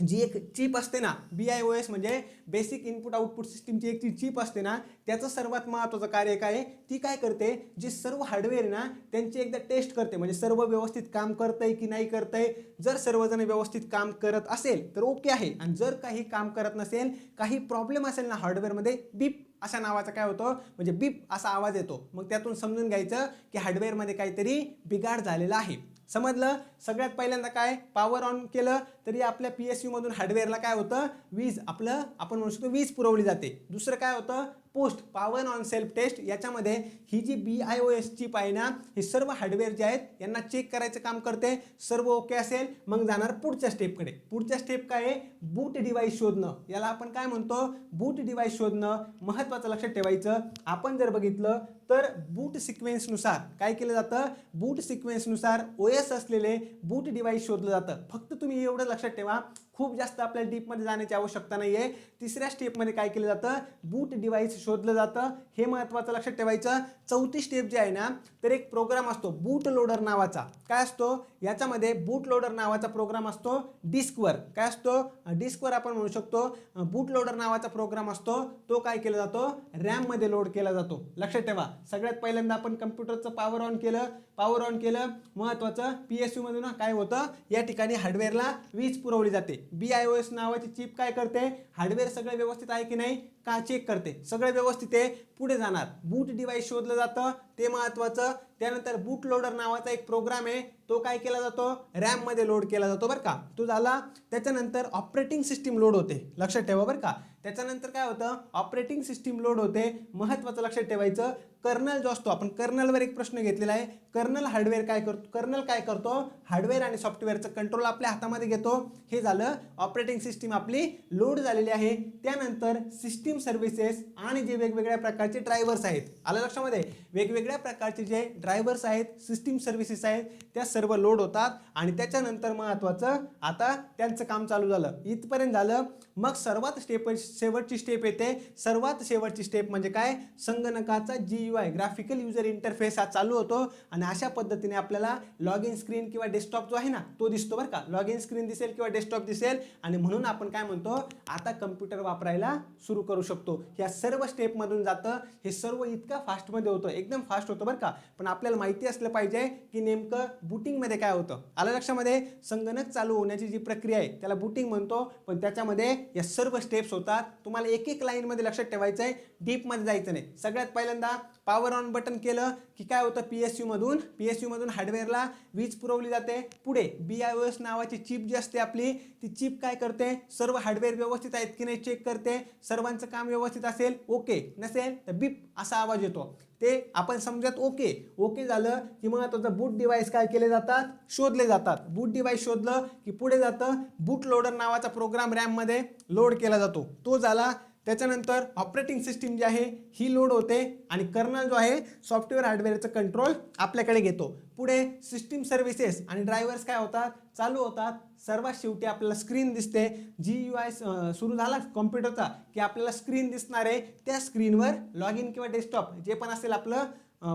जी एक चिप असते ना, BIOS म्हणजे बेसिक इनपुट आउटपुट सिस्टीमची एक चिप असते ना, त्याचं सर्वात महत्त्वाचं कार्य काय आहे, ती काय करते, जे सर्व हार्डवेअर आहे ना त्यांची एकदा टेस्ट करते. म्हणजे सर्व व्यवस्थित काम करतंय की नाही करतंय. जर सर्वजण व्यवस्थित काम करत असेल तर ओके आहे, आणि जर काही काम करत नसेल, काही प्रॉब्लेम असेल ना हार्डवेअरमध्ये, बीप अशा नावाचा काय होतं, म्हणजे बीप असा आवाज येतो. मग त्यातून समजून घ्यायचं की हार्डवेअरमध्ये काहीतरी बिघाड झालेला आहे. समजलं? सगळ्यात पहिल्यांदा काय, पॉवर ऑन केलं तरी आपल्या PSU मधून हार्डवेअरला काय होतं, वीज, आपलं आपण म्हणू शकतो वीज पुरवली जाते. दुसरं काय होतं, post, power on self test. याच्यामध्ये ही जी BIOS चिप आहे ना, हे सर्व हार्डवेअर जे आहेत यांना चेक करायचं काम करते. सर्व ओके असेल मग जाणार पुढच्या स्टेपकडे. पुढच्या स्टेप काय आहे, बूट डिव्हाइस शोधणं. याला आपण काय म्हणतो, बूट डिव्हाइस शोधणं. महत्त्वाचं लक्षात ठेवायचं, आपण जर बघितलं तर बूट सिक्वेन्सनुसार काय केलं जातं, बूट सिक्वेन्सनुसार OS असलेले बूट डिव्हाइस शोधलं जातं. फक्त तुम्ही एवढं लक्षात ठेवा, खूप जास्त आपल्याला डीपमध्ये जाण्याची आवश्यकता नाही आहे. तिसऱ्या स्टेपमध्ये काय केलं जातं, बूट डिव्हाइस शोधलं जातं. हे महत्त्वाचं लक्षात ठेवायचं. चौथी स्टेप जी आहे ना, तर एक प्रोग्राम असतो बूट लोडर नावाचा. काय असतो याच्यामध्ये, बूट लोडर नावाचा प्रोग्राम असतो डिस्कवर. काय असतो, डिस्कवर आपण म्हणू शकतो बूट लोडर नावाचा प्रोग्राम असतो. तो काय केला जातो, रॅममध्ये लोड केला जातो. लक्षात ठेवा, सगळ्यात पहिल्यांदा आपण कम्प्युटरचं पॉवर ऑन केलं. महत्त्वाचं, PSU मधून काय होतं, या ठिकाणी हार्डवेअरला वीज पुरवली जाते. BIOS नावाची चिप काय करते, हार्डवेअर सगळं व्यवस्थित आहे की नाही का चेक करते. सगळं व्यवस्थित आहे, पुढे जाणार बूट डिव्हाइस शोधलं जातं, ते महत्त्वाचं. त्यानंतर बूट लोडर नावाचा एक प्रोग्राम आहे, तो काय केला जातो, रॅममध्ये लोड केला जातो बरं का. तो झाला. त्याच्यानंतर ऑपरेटिंग सिस्टीम लोड होते. लक्षात ठेवा बरं का. त्याच्यानंतर काय होतं, ऑपरेटिंग सिस्टीम लोड होते. महत्त्वाचं लक्षात ठेवायचं, कर्नल जो असतो, आपण कर्नलवर एक प्रश्न घेतलेला आहे. कर्नल हार्डवेअर काय करतो, कर्नल काय करतो, हार्डवेअर आणि सॉफ्टवेअरचं कंट्रोल आपल्या हातामध्ये घेतो. हे झालं, ऑपरेटिंग सिस्टीम आपली लोड झालेली आहे. त्यानंतर सिस्टीम सर्व्हिसेस आणि जे वेगवेगळ्या प्रकारचे ड्रायव्हर्स आहेत, आलं लक्षामध्ये, वेगवेगळ्या प्रकारचे जे ड्रायव्हर्स आहेत, सिस्टीम सर्व्हिसेस आहेत, त्या सर्व लोड होतात. आणि त्याच्यानंतर महत्त्वाचं, आता त्यांचं काम चालू झालं, इथपर्यंत झालं. मग सर्वात शेवटची स्टेप येते. सर्वात शेवटची स्टेप म्हणजे काय, संगणकाचा GUI ग्राफिकल युजर इंटरफेस हा चालू होतो. आणि अशा पद्धतीने आपल्याला लॉग इन स्क्रीन किंवा डेस्कटॉप जो आहे ना, तो दिसतो बरं का. लॉग इन स्क्रीन दिसेल किंवा डेस्कटॉप दिसेल. आणि म्हणून आपण काय म्हणतो, आता कम्प्युटर वापरायला सुरू करू शकतो. या सर्व स्टेपमधून जातं. हे सर्व इतकं फास्टमध्ये होतं, एकदम फास्ट होतं बरं का. पण आपल्याला माहिती असलं पाहिजे की नेमकं बुटिंगमध्ये काय होतं. आलं लक्षामध्ये, संगणक चालू होण्याची जी प्रक्रिया आहे त्याला बुटिंग म्हणतो. पण त्याच्यामध्ये या सर्व स्टेप्स होतात. तुम्हाला एक एक लाईनमध्ये लक्षात ठेवायचं आहे, डीपमध्ये जायचं नाही. सगळ्यात पहिल्यांदा पॉवर ऑन बटन केलं की काय होतं, PSU मधून हार्डवेअरला वीज पुरवली जाते. पुढे BIOS नावाची चिप जी असते आपली, ती चिप काय करते, सर्व हार्डवेअर व्यवस्थित आहेत की नाही चेक करते. सर्वांचं काम व्यवस्थित असेल, ओके, नसेल तर बीप असा आवाज येतो. ते आपण समजत ओके झालं की मग आता बूट डिव्हाइस काय केले जातात, शोधले जातात. बूट डिव्हाइस शोधलं की पुढे जातं, बूट लोडर नावाचा प्रोग्राम रॅममध्ये लोड केला जातो, तो झाला. त्याच्यानंतर ऑपरेटिंग सिस्टीम जी आहे ही लोड होते. आणि कर्नल जो आहे, सॉफ्टवेअर हार्डवेअरचं कंट्रोल आपल्याकडे घेतो. पुढे सिस्टीम सर्व्हिसेस आणि ड्रायव्हर्स काय होतात, चालू होतात. सर्वात शेवटी आपल्याला स्क्रीन दिसते. GUI सुरू झाला कॉम्प्युटरचा की आपल्याला स्क्रीन दिसणार आहे. त्या स्क्रीनवर लॉग इन किंवा डेस्कटॉप जे पण असेल आपलं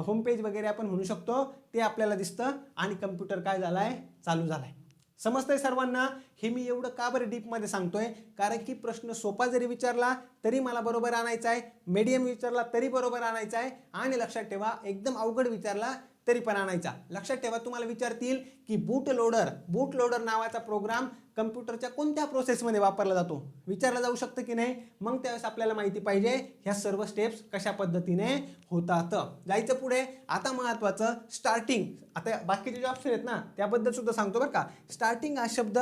होम पेज वगैरे आपण म्हणू शकतो, ते आपल्याला दिसतं. आणि कम्प्युटर काय झालाय, चालू झालाय. समजतंय सर्वांना. हे मी एवढं का बरं डीपमध्ये सांगतोय, कारण की प्रश्न सोपा जरी विचारला तरी मला बरोबर आणायचा आहे, मीडियम विचारला तरी बरोबर आणायचा आहे. आणि लक्षात ठेवा, एकदम अवघड विचारला तरी पण आणायचा. लक्षात ठेवा, तुम्हाला विचारतील की बूट लोडर नावाचा प्रोग्राम कम्प्युटरच्या कोणत्या प्रोसेसमध्ये वापरला जातो, विचारला जाऊ शकतं की नाही. मग त्यावेळेस आपल्याला माहिती पाहिजे ह्या सर्व स्टेप्स कशा पद्धतीने होतात. जायचं पुढे. आता महत्त्वाचं स्टार्टिंग. आता बाकीचे जे ऑप्शन आहेत ना, त्याबद्दल सुद्धा सांगतो बरं का. स्टार्टिंग हा शब्द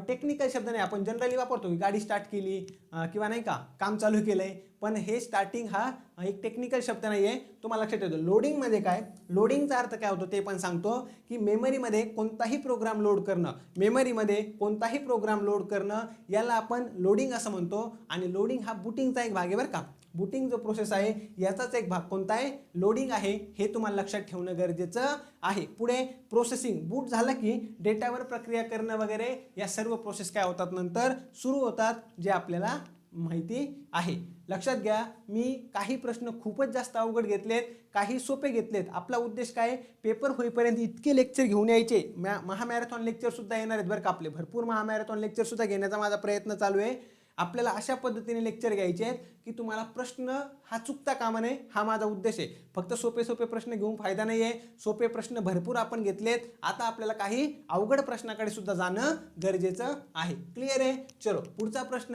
टेक्निकल शब्द नाही, आपण जनरली वापरतो, गाडी स्टार्ट केली किंवा नाही का काम चालू केलंय. पण हे स्टार्टिंग हा एक टेक्निकल शब्द नाही आहे, तुम्हाला लक्षात ठेवतो. लोडिंगमध्ये काय, लोडिंगचा अर्थ काय होतो ते पण सांगतो. की मेमरीमध्ये कोणताही प्रोग्राम लोड करणं, याला आपण लोडिंग असं म्हणतो. आणि लोडिंग हा बुटिंगचा एक भाग आहे बरं का. बुटिंग जो प्रोसेस आहे याचाच एक भाग कोणता आहे, लोडिंग आहे. हे तुम्हाला लक्षात ठेवणं गरजेचं आहे. पुढे प्रोसेसिंग, बूट झालं की डेटावर प्रक्रिया करणं वगैरे, या सर्व प्रोसेस काय होतात, नंतर सुरू होतात, जे आपल्याला माहिती आहे. लक्षात घ्या, मी काही प्रश्न खूपच जास्त अवघड घेतलेत, काही सोपे घेतलेत. आपला उद्देश काय, पेपर होईपर्यंत इतके लेक्चर घेऊन यायचे. महामॅरेथॉन लेक्चर सुद्धा येणार आहेत बरं का. आपले भरपूर महामॅरेथॉन लेक्चर सुद्धा घेण्याचा माझा प्रयत्न चालू आहे. आपल्याला अशा पद्धतीने लेक्चर घ्यायचे आहेत की तुम्हाला प्रश्न हा चुकता कामा नये, हा माझा उद्देश आहे. फक्त सोपे प्रश्न घेऊन फायदा नाही आहे. सोपे प्रश्न भरपूर आपण घेतलेत. आता आपल्याला काही अवघड प्रश्नाकडे सुद्धा जाणं गरजेचं आहे. क्लिअर आहे. चलो, पुढचा प्रश्न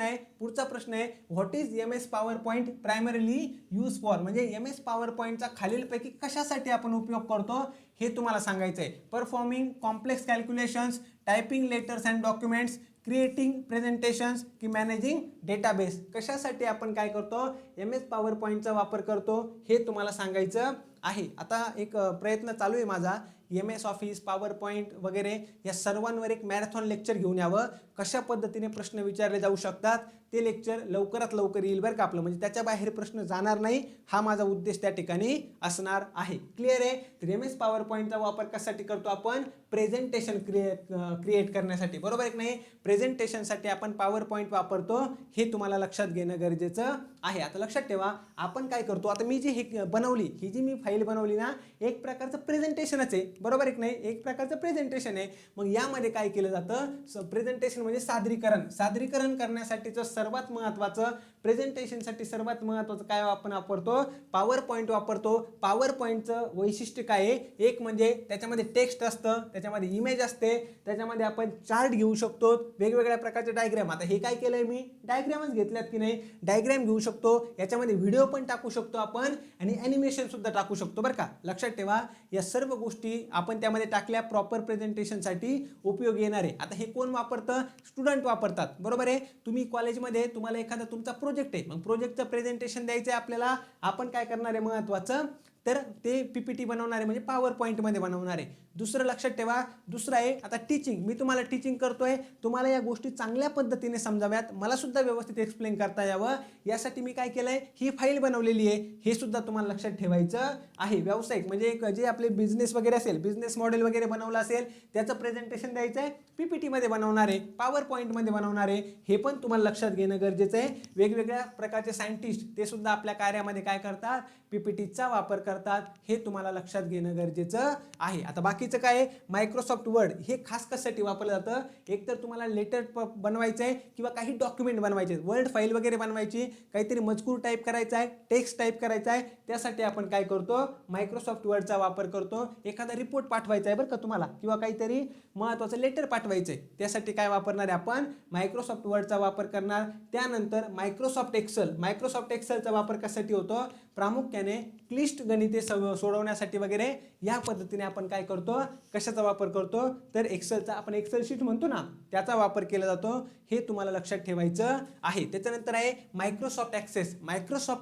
आहे what is MS PowerPoint primarily use for. म्हणजे MS PowerPointचा खालीलपैकी कशासाठी आपण उपयोग करतो हे तुम्हाला सांगायचं आहे. Performing complex calculations, typing letters and documents, creating presentations की मॅनेजिंग डेटाबेस. कशासाठी आपण काय करतो, MS PowerPointचा वापर करतो हे तुम्हाला सांगायचं आहे. आता एक प्रयत्न चालू आहे माझा MS ऑफिस, PowerPoint वगैरे या सर्वांवर एक मॅरेथॉन लेक्चर घेऊन यावं. कशा पद्धतीने प्रश्न विचारले जाऊ शकतात ते लेक्चर लवकरात लवकर येईल बरं का आपलं, म्हणजे त्याच्या बाहेर प्रश्न जाणार नाही, हा माझा उद्देश त्या ठिकाणी असणार आहे. क्लिअर आहे. तर MS PowerPointचा वापर कशासाठी करतो आपण? प्रेझेंटेशन क्रिएट करण्यासाठी, बरोबर आहे की नाही? प्रेझेंटेशनसाठी आपण PowerPoint वापरतो हे तुम्हाला लक्षात घेणं गरजेचं आहे. आता लक्षात ठेवा आपण काय करतो, आता मी जी ही बनवली, ही जी मी फाईल बनवली ना, एक प्रकारचं प्रेझेंटेशनच आहे, बरोबर आहे की नाही? एक प्रकारचं प्रेझेंटेशन आहे. मग यामध्ये काय केलं जातं? प्रेझेंटेशन म्हणजे सादरीकरण करण्यासाठीचं सर्वात महत्त्वाचं, प्रेझेंटेशनसाठी सर्वात महत्त्वाचं काय आपण वापरतो? PowerPoint वापरतो. PowerPointचं वैशिष्ट्य काय आहे? एक म्हणजे त्याच्यामध्ये टेक्स्ट असतं, त्याच्यामध्ये इमेज असते, त्याच्यामध्ये आपण चार्ट घेऊ शकतो, वेगवेगळ्या प्रकारचे डायग्राम. आता हे काय केलंय मी? डायग्रामच घेतल्यात की नाही? डायग्राम घेऊ शकतो, याच्यामध्ये व्हिडिओ पण टाकू शकतो आपण आणि ॲनिमेशन सुद्धा टाकू शकतो बरं का. लक्षात ठेवा या सर्व गोष्टी आपण त्यामध्ये टाकल्या प्रॉपर प्रेझेंटेशनसाठी उपयोगी येणार आहे. आता हे कोण वापरतं? स्टुडंट वापरतात, बरोबर आहे. तुम्ही कॉलेजमध्ये तुम्हाला एखादा तुमचा प्रोजेक्ट आहे, मग प्रोजेक्टचं प्रेझेंटेशन द्यायचं आहे आपल्याला, आपण काय करणार आहे महत्त्वाचं? तर ते PPT बनवणार आहे, म्हणजे PowerPointमध्ये बनवणार आहे. दुसरं लक्षात ठेवा, दुसरं आहे आता टीचिंग. मी तुम्हाला टीचिंग करतोय, तुम्हाला या गोष्टी चांगल्या पद्धतीने समजाव्यात, मला सुद्धा व्यवस्थित एक्सप्लेन करता यावं, यासाठी मी काय केलंय? ही फाईल बनवलेली आहे. हे सुद्धा तुम्हाला लक्षात ठेवायचं आहे. व्यावसायिक म्हणजे जे आपले बिझनेस वगैरे असेल, बिझनेस मॉडेल वगैरे बनवलं असेल, त्याचं प्रेझेंटेशन द्यायचं आहे, PPT मध्ये बनवणार आहे, PowerPointमध्ये बनवणार आहे, हे पण तुम्हाला लक्षात घेणं गरजेचं आहे. वेगवेगळ्या प्रकारचे सायंटिस्ट ते सुद्धा आपल्या कार्यामध्ये काय करतात? PPTचा वापर करतात, हे तुम्हाला लक्षात घेणं गरजेचं आहे. आता बाकीचं काय आहे? मायक्रोसॉफ्ट वर्ड हे खास कशासाठी वापरलं जातं? एकतर तुम्हाला लेटर बनवायचं आहे किंवा काही डॉक्युमेंट बनवायचे, वर्ड फाईल वगैरे बनवायची, काहीतरी मजकूर टाईप करायचा आहे, टेक्स्ट टाईप करायचा आहे, त्यासाठी आपण काय करतो? मायक्रोसॉफ्ट वर्डचा वापर करतो. एखादा रिपोर्ट पाठवायचा आहे बरं का तुम्हाला, किंवा काहीतरी महत्त्वाचं लेटर पाठवायचं आहे, त्यासाठी काय वापरणार आहे आपण? मायक्रोसॉफ्ट वर्डचा वापर करणार. त्यानंतर मायक्रोसॉफ्ट एक्सेलचा वापर कशासाठी होतो? प्रामुख्याने क्लिष्ट गणिते सोडवण्यासाठी वगैरे या पद्धतीने आपण काय करतो? कशाचा वापर करतो? तर एक्सेलचा, आपण एक्सेल शीट म्हणतो ना, त्याचा वापर केला जातो, हे तुम्हाला लक्षात ठेवायचं आहे. त्याच्यानंतर आहे मायक्रोसॉफ्ट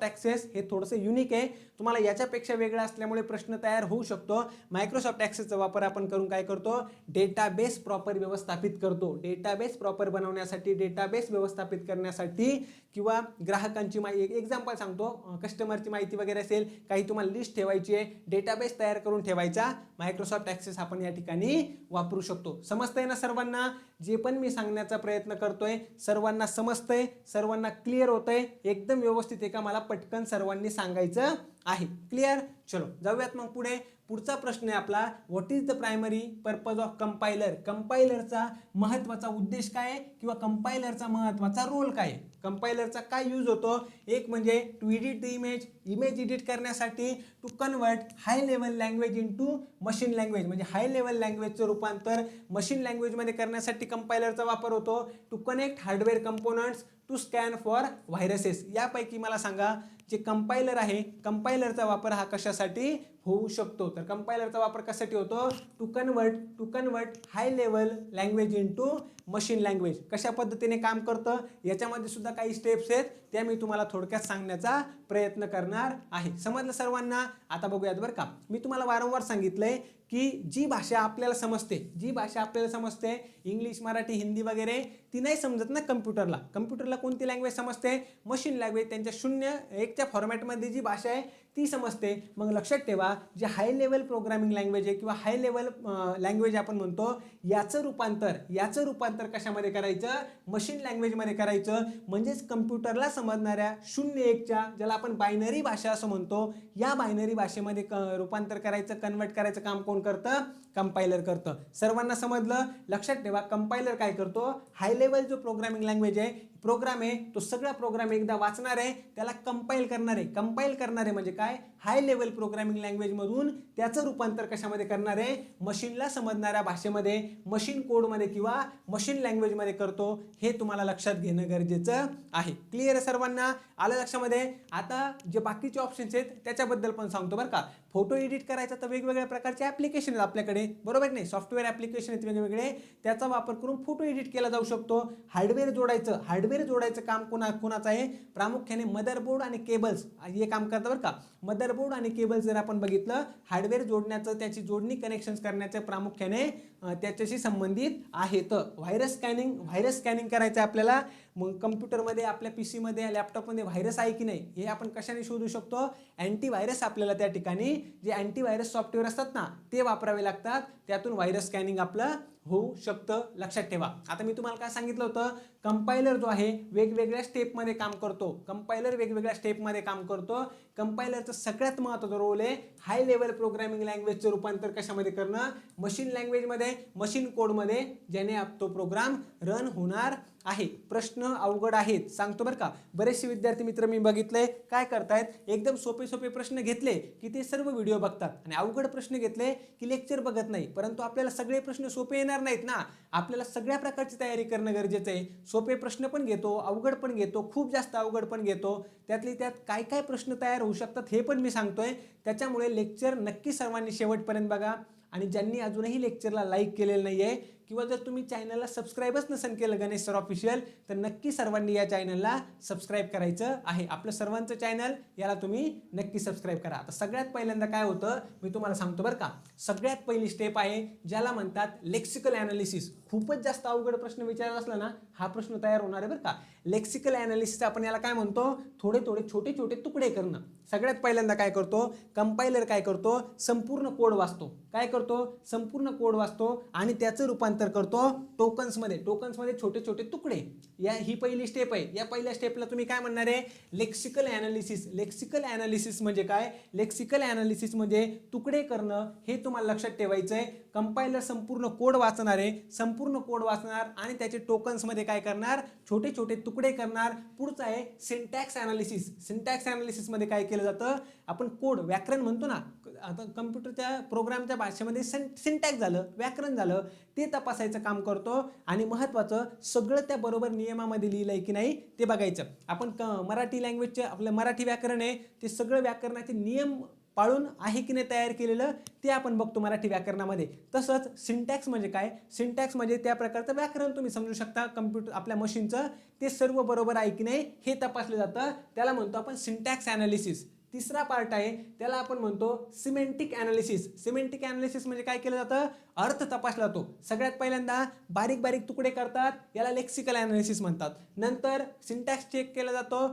ॲक्सेस. हे थोडंसं युनिक आहे, तुम्हाला याच्यापेक्षा वेगळं असल्यामुळे प्रश्न तयार होऊ शकतो. मायक्रोसॉफ्ट ॲक्सेसचा वापर आपण करून काय करतो? डेटाबेस प्रॉपर व्यवस्थापित करतो. डेटाबेस प्रॉपर बनवण्यासाठी, डेटाबेस व्यवस्थापित करण्यासाठी, किंवा ग्राहकांची माहिती, एक्झाम्पल सांगतो, कस्टमरची माहिती वगैरे असेल, काही तुम्हाला लिस्ट ठेवायची आहे, डेटाबेस तयार करून ठेवायचा, मायक्रोसॉफ्ट ॲक्सेस आपण या ठिकाणी वापरू शकतो. समजतंय ना सर्वांना? जे पण मी सांगण्याचा प्रयत्न करतोय सर्वांना समजतंय, सर्वांना क्लिअर होतंय, एकदम व्यवस्थित आहे का? मला पटकन सर्वांनी सांगायचं आहे. क्लिअर? चलो जाऊयात मग पुढे. पुढचा प्रश्न आहे आपला, what is the primary purpose of compiler? कंपायलरचा महत्त्वाचा उद्देश काय आहे, किंवा कंपायलरचा महत्त्वाचा रोल काय आहे? कंपायलरचा काय यूज होतो? एक म्हणजे to edit the image edit करण्यासाठी, to convert high level language into machine language, म्हणजे हाय लेवल लँग्वेजचं रूपांतर मशीन लँग्वेजमध्ये करण्यासाठी कंपायलरचा वापर होतो, to connect hardware components, to scan for viruses. यापैकी मला सांगा, जे कंपायलर आहे, कंपायलरचा वापर हा कशासाठी होऊ शकतो? तर कंपायलरचा वापर कशासाठी होतो? To convert high level language into machine language. कशा पद्धतीने काम करतं याच्यामध्ये सुद्धा काही स्टेप्स आहेत, त्या मी तुम्हाला थोडक्यात सांगण्याचा प्रयत्न करणार आहे. समजलं सर्वांना? आता बघूयात बरं का. मी तुम्हाला वारंवार सांगितलंय की जी भाषा आपल्याला समजते, इंग्लिश, मराठी, हिंदी वगैरे, ती नाही समजत ना कम्प्युटरला कोणती लँग्वेज समजते? Machine language. त्यांच्या 0-1च्या फॉर्मॅटमध्ये जी भाषा आहे ती समजते. मग लक्षात ठेवा, जे हाय लेवल प्रोग्रामिंग लँग्वेज आहे किंवा हाय लेवल लँग्वेज आपण म्हणतो, याचं रूपांतर कशामध्ये करायचं? मशीन लँग्वेजमध्ये करायचं. म्हणजेच कम्प्युटरला समजणाऱ्या 0-1च्या, ज्याला आपण बायनरी भाषा असं म्हणतो, या बायनरी भाषेमध्ये रूपांतर करायचं, कन्वर्ट करायचं काम कोण करतं? कंपायलर करतं. सर्वांना समजलं? लक्षात ठेवा, कंपायलर काय करतो? हाय लेवल जो प्रोग्रामिंग लँग्वेज आहे, प्रोग्राम आहे, तो सगळा प्रोग्राम एकदा वाचणार आहे, त्याला कंपाईल करणार आहे म्हणजे काय? हाय लेवल प्रोग्रामिंग लँग्वेजमधून त्याचं रूपांतर कशामध्ये करणार आहे? मशीनला समजणाऱ्या भाषेमध्ये, मशीन कोडमध्ये किंवा मशीन लँग्वेजमध्ये करतो. हे तुम्हाला लक्षात घेणं गरजेचं आहे. क्लिअर आहे सर्वांना? आलं लक्षामध्ये? आता जे बाकीचे ऑप्शन्स आहेत त्याच्याबद्दल पण सांगतो बरं का. फोटो एडिट करायचा तर वेगवेगळ्या प्रकारचे ॲप्लिकेशन आहेत आपल्याकडे, बरोबर नाही? सॉफ्टवेअर ॲप्लिकेशन आहेत वेगवेगळे, त्याचा वापर करून फोटो एडिट केला जाऊ शकतो. हार्डवेअर हार्डवेअर जोडायचं काम कोणाचं आहे, प्रामुख्याने मदरबोर्ड आणि केबल्स हे काम करतं बरं का. मदरबोर्ड आणि केबल्स जर आपण बघितलं, हार्डवेअर जोडण्याचं, त्याची जोडणी कनेक्शन करण्याचं प्रामुख्याने त्याच्याशी संबंधित आहेत. व्हायरस स्कॅनिंग करायचं आहे आपल्याला. मग कम्प्युटरमध्ये, आपल्या PC मध्ये, लॅपटॉपमध्ये व्हायरस आहे की नाही हे आपण कशाने शोधू शकतो, अँटीव्हायरस. आपल्याला त्या ठिकाणी जे अँटीव्हायरस सॉफ्टवेअर असतात ना ते वापरावे लागतात, त्यातून व्हायरस स्कॅनिंग आपलं होऊ शकतं. लक्षात ठेवा. आता मी तुम्हाला काय सांगितलं होतं, कंपायलर जो आहे वेगवेगळ्या स्टेपमध्ये काम करतो. कंपायलरचं सगळ्यात महत्त्वाचा रोल आहे हाय लेवल प्रोग्रामिंग लँग्वेजचं रूपांतर कशामध्ये करणं, मशीन लँग्वेजमध्ये, मशीन कोडमध्ये, ज्याने तो प्रोग्राम रन होणार आहे. प्रश्न अवघड आहेत सांगतो बरं का. बरेचसे विद्यार्थी मित्र मी बघितले काय करतायत, एकदम सोपे प्रश्न घेतले की ते सर्व व्हिडिओ बघतात आणि अवघड प्रश्न घेतले की लेक्चर बघत नाही. परंतु आपल्याला सगळे प्रश्न सोपे येणार नाहीत ना. आपल्याला सगळ्या प्रकारची तयारी करणं गरजेचं आहे. सोपे प्रश्न पण घेतो, अवघड पण घेतो, खूप जास्त अवघड पण घेतो. त्यातली त्यात काय काय प्रश्न तयार होऊ शकतात हे पण मी सांगतोय. त्याच्यामुळे लेक्चर नक्की सर्वांनी शेवटपर्यंत बघा. आणि ज्यांनी अजूनही लेक्चरला लाईक केलेलं नाही आहे किंवा जर तुम्ही चॅनलला सबस्क्राईबच नसेल केलं गणेश सर ऑफिशियल, तर नक्की सर्वांनी या चॅनलला सबस्क्राईब करायचं आहे. आपलं सर्वांचं चॅनल, याला तुम्ही नक्की सबस्क्राईब करा. आता सगळ्यात पहिल्यांदा काय होतं मी तुम्हाला सांगतो बरं का. सगळ्यात पहिली स्टेप आहे ज्याला म्हणतात लेक्सिकल ॲनालिसिस. खूपच जास्त अवघड प्रश्न विचारला असला ना हा प्रश्न तयार होणार आहे बरं का. लेक्सिकल ॲनालिसिस आपण याला काय म्हणतो, थोडे छोटे तुकडे करणं. सगळ्यात पहिल्यांदा काय करतो कंपायलर, काय करतो संपूर्ण कोड वाचतो. काय करतो, संपूर्ण कोड वाचतो आणि त्याचं रूपांतर करतो टोकन्समध्ये छोटे तुकडे. ही पहिली स्टेप आहे. या पहिल्या स्टेपला तुम्ही काय म्हणणार आहे, लेक्सिकल ॲनालिसिस म्हणजे काय, लेक्सिकल ॲनालिसिस म्हणजे तुकडे करणं. हे तुम्हाला लक्षात ठेवायचं आहे. कंपायलर संपूर्ण कोड वाचणार आणि त्याचे टोकन्समध्ये काय करणार, छोटे तुकडे करणार. पुढचं आहे सिंटॅक्स ॲनालिसिस मध्ये काय केलं जातं, आपण कोड व्याकरण म्हणतो ना, आता कम्प्युटरच्या प्रोग्रामच्या भाषेमध्ये सिंटॅक्स झालं, व्याकरण झालं, ते तपासायचं काम करतो. आणि महत्त्वाचं सगळं त्या बरोबर नियमामध्ये लिहिलंय की नाही ते बघायचं. आपण मराठी लँग्वेजचे आपलं मराठी व्याकरण आहे ते सगळं व्याकरणाचे नियम पाळून आहे की नाही तयार केलेलं ते आपण बघतो मराठी व्याकरणामध्ये. तसंच सिंटॅक्स म्हणजे काय, सिंटॅक्स म्हणजे त्या प्रकारचं व्याकरण तुम्ही समजू शकता कम्प्युटर आपल्या मशीनचं, ते सर्व बरोबर आहे की नाही हे तपासलं जातं. त्याला म्हणतो आपण सिंटॅक्स ॲनालिसिस. तिसरा पार्ट आहे त्याला आपण म्हणतो सिमेंटिक ॲनालिसिस म्हणजे काय केलं जातं, अर्थ तपासला जातो. सगळ्यात पहिल्यांदा बारीक तुकडे करतात, याला लेक्सिकल ॲनालिसिस म्हणतात. नंतर सिंटॅक्स चेक केला जातो,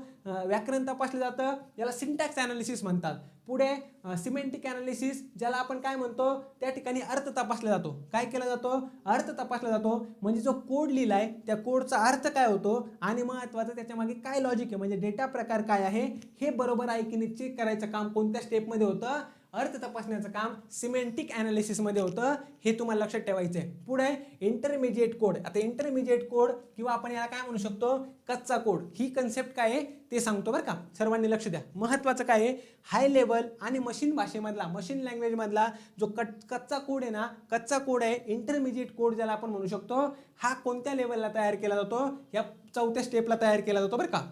व्याकरण तपासलं जातं, याला सिंटॅक्स ॲनालिसिस म्हणतात. पुढे सिमेंटिक ॲनालिसिस ज्याला आपण काय म्हणतो, त्या ठिकाणी अर्थ तपासला जातो. काय केला जातो, अर्थ तपासला जातो. म्हणजे जो कोड लिहिलाय त्या कोडचा अर्थ काय होतो आणि महत्त्वाचं त्याच्या मागे काय लॉजिक आहे, म्हणजे डेटा प्रकार काय आहे हे बरोबर आहे की नाही चेक करायचं काम कोणत्या स्टेपमध्ये होतं, अर्थ तपासण्याचं काम सिमेंटिक ॲनालिसिसमध्ये होतं. हे तुम्हाला लक्षात ठेवायचं आहे. पुढे इंटरमिजिएट कोड. आता इंटरमिजिएट कोड किंवा आपण याला काय म्हणू शकतो, कच्चा कोड. ही कन्सेप्ट काय आहे ते सांगतो बरं का, सर्वांनी लक्ष द्या. महत्त्वाचं काय आहे, हाय लेवल आणि मशीन भाषेमधला, मशीन लँग्वेजमधला जो कच्चा कोड आहे ना, कच्चा कोड आहे इंटरमिजिएट कोड ज्याला आपण म्हणू शकतो, हा कोणत्या लेवलला तयार केला जातो, या चौथ्या स्टेपला तयार केला जातो बरं का.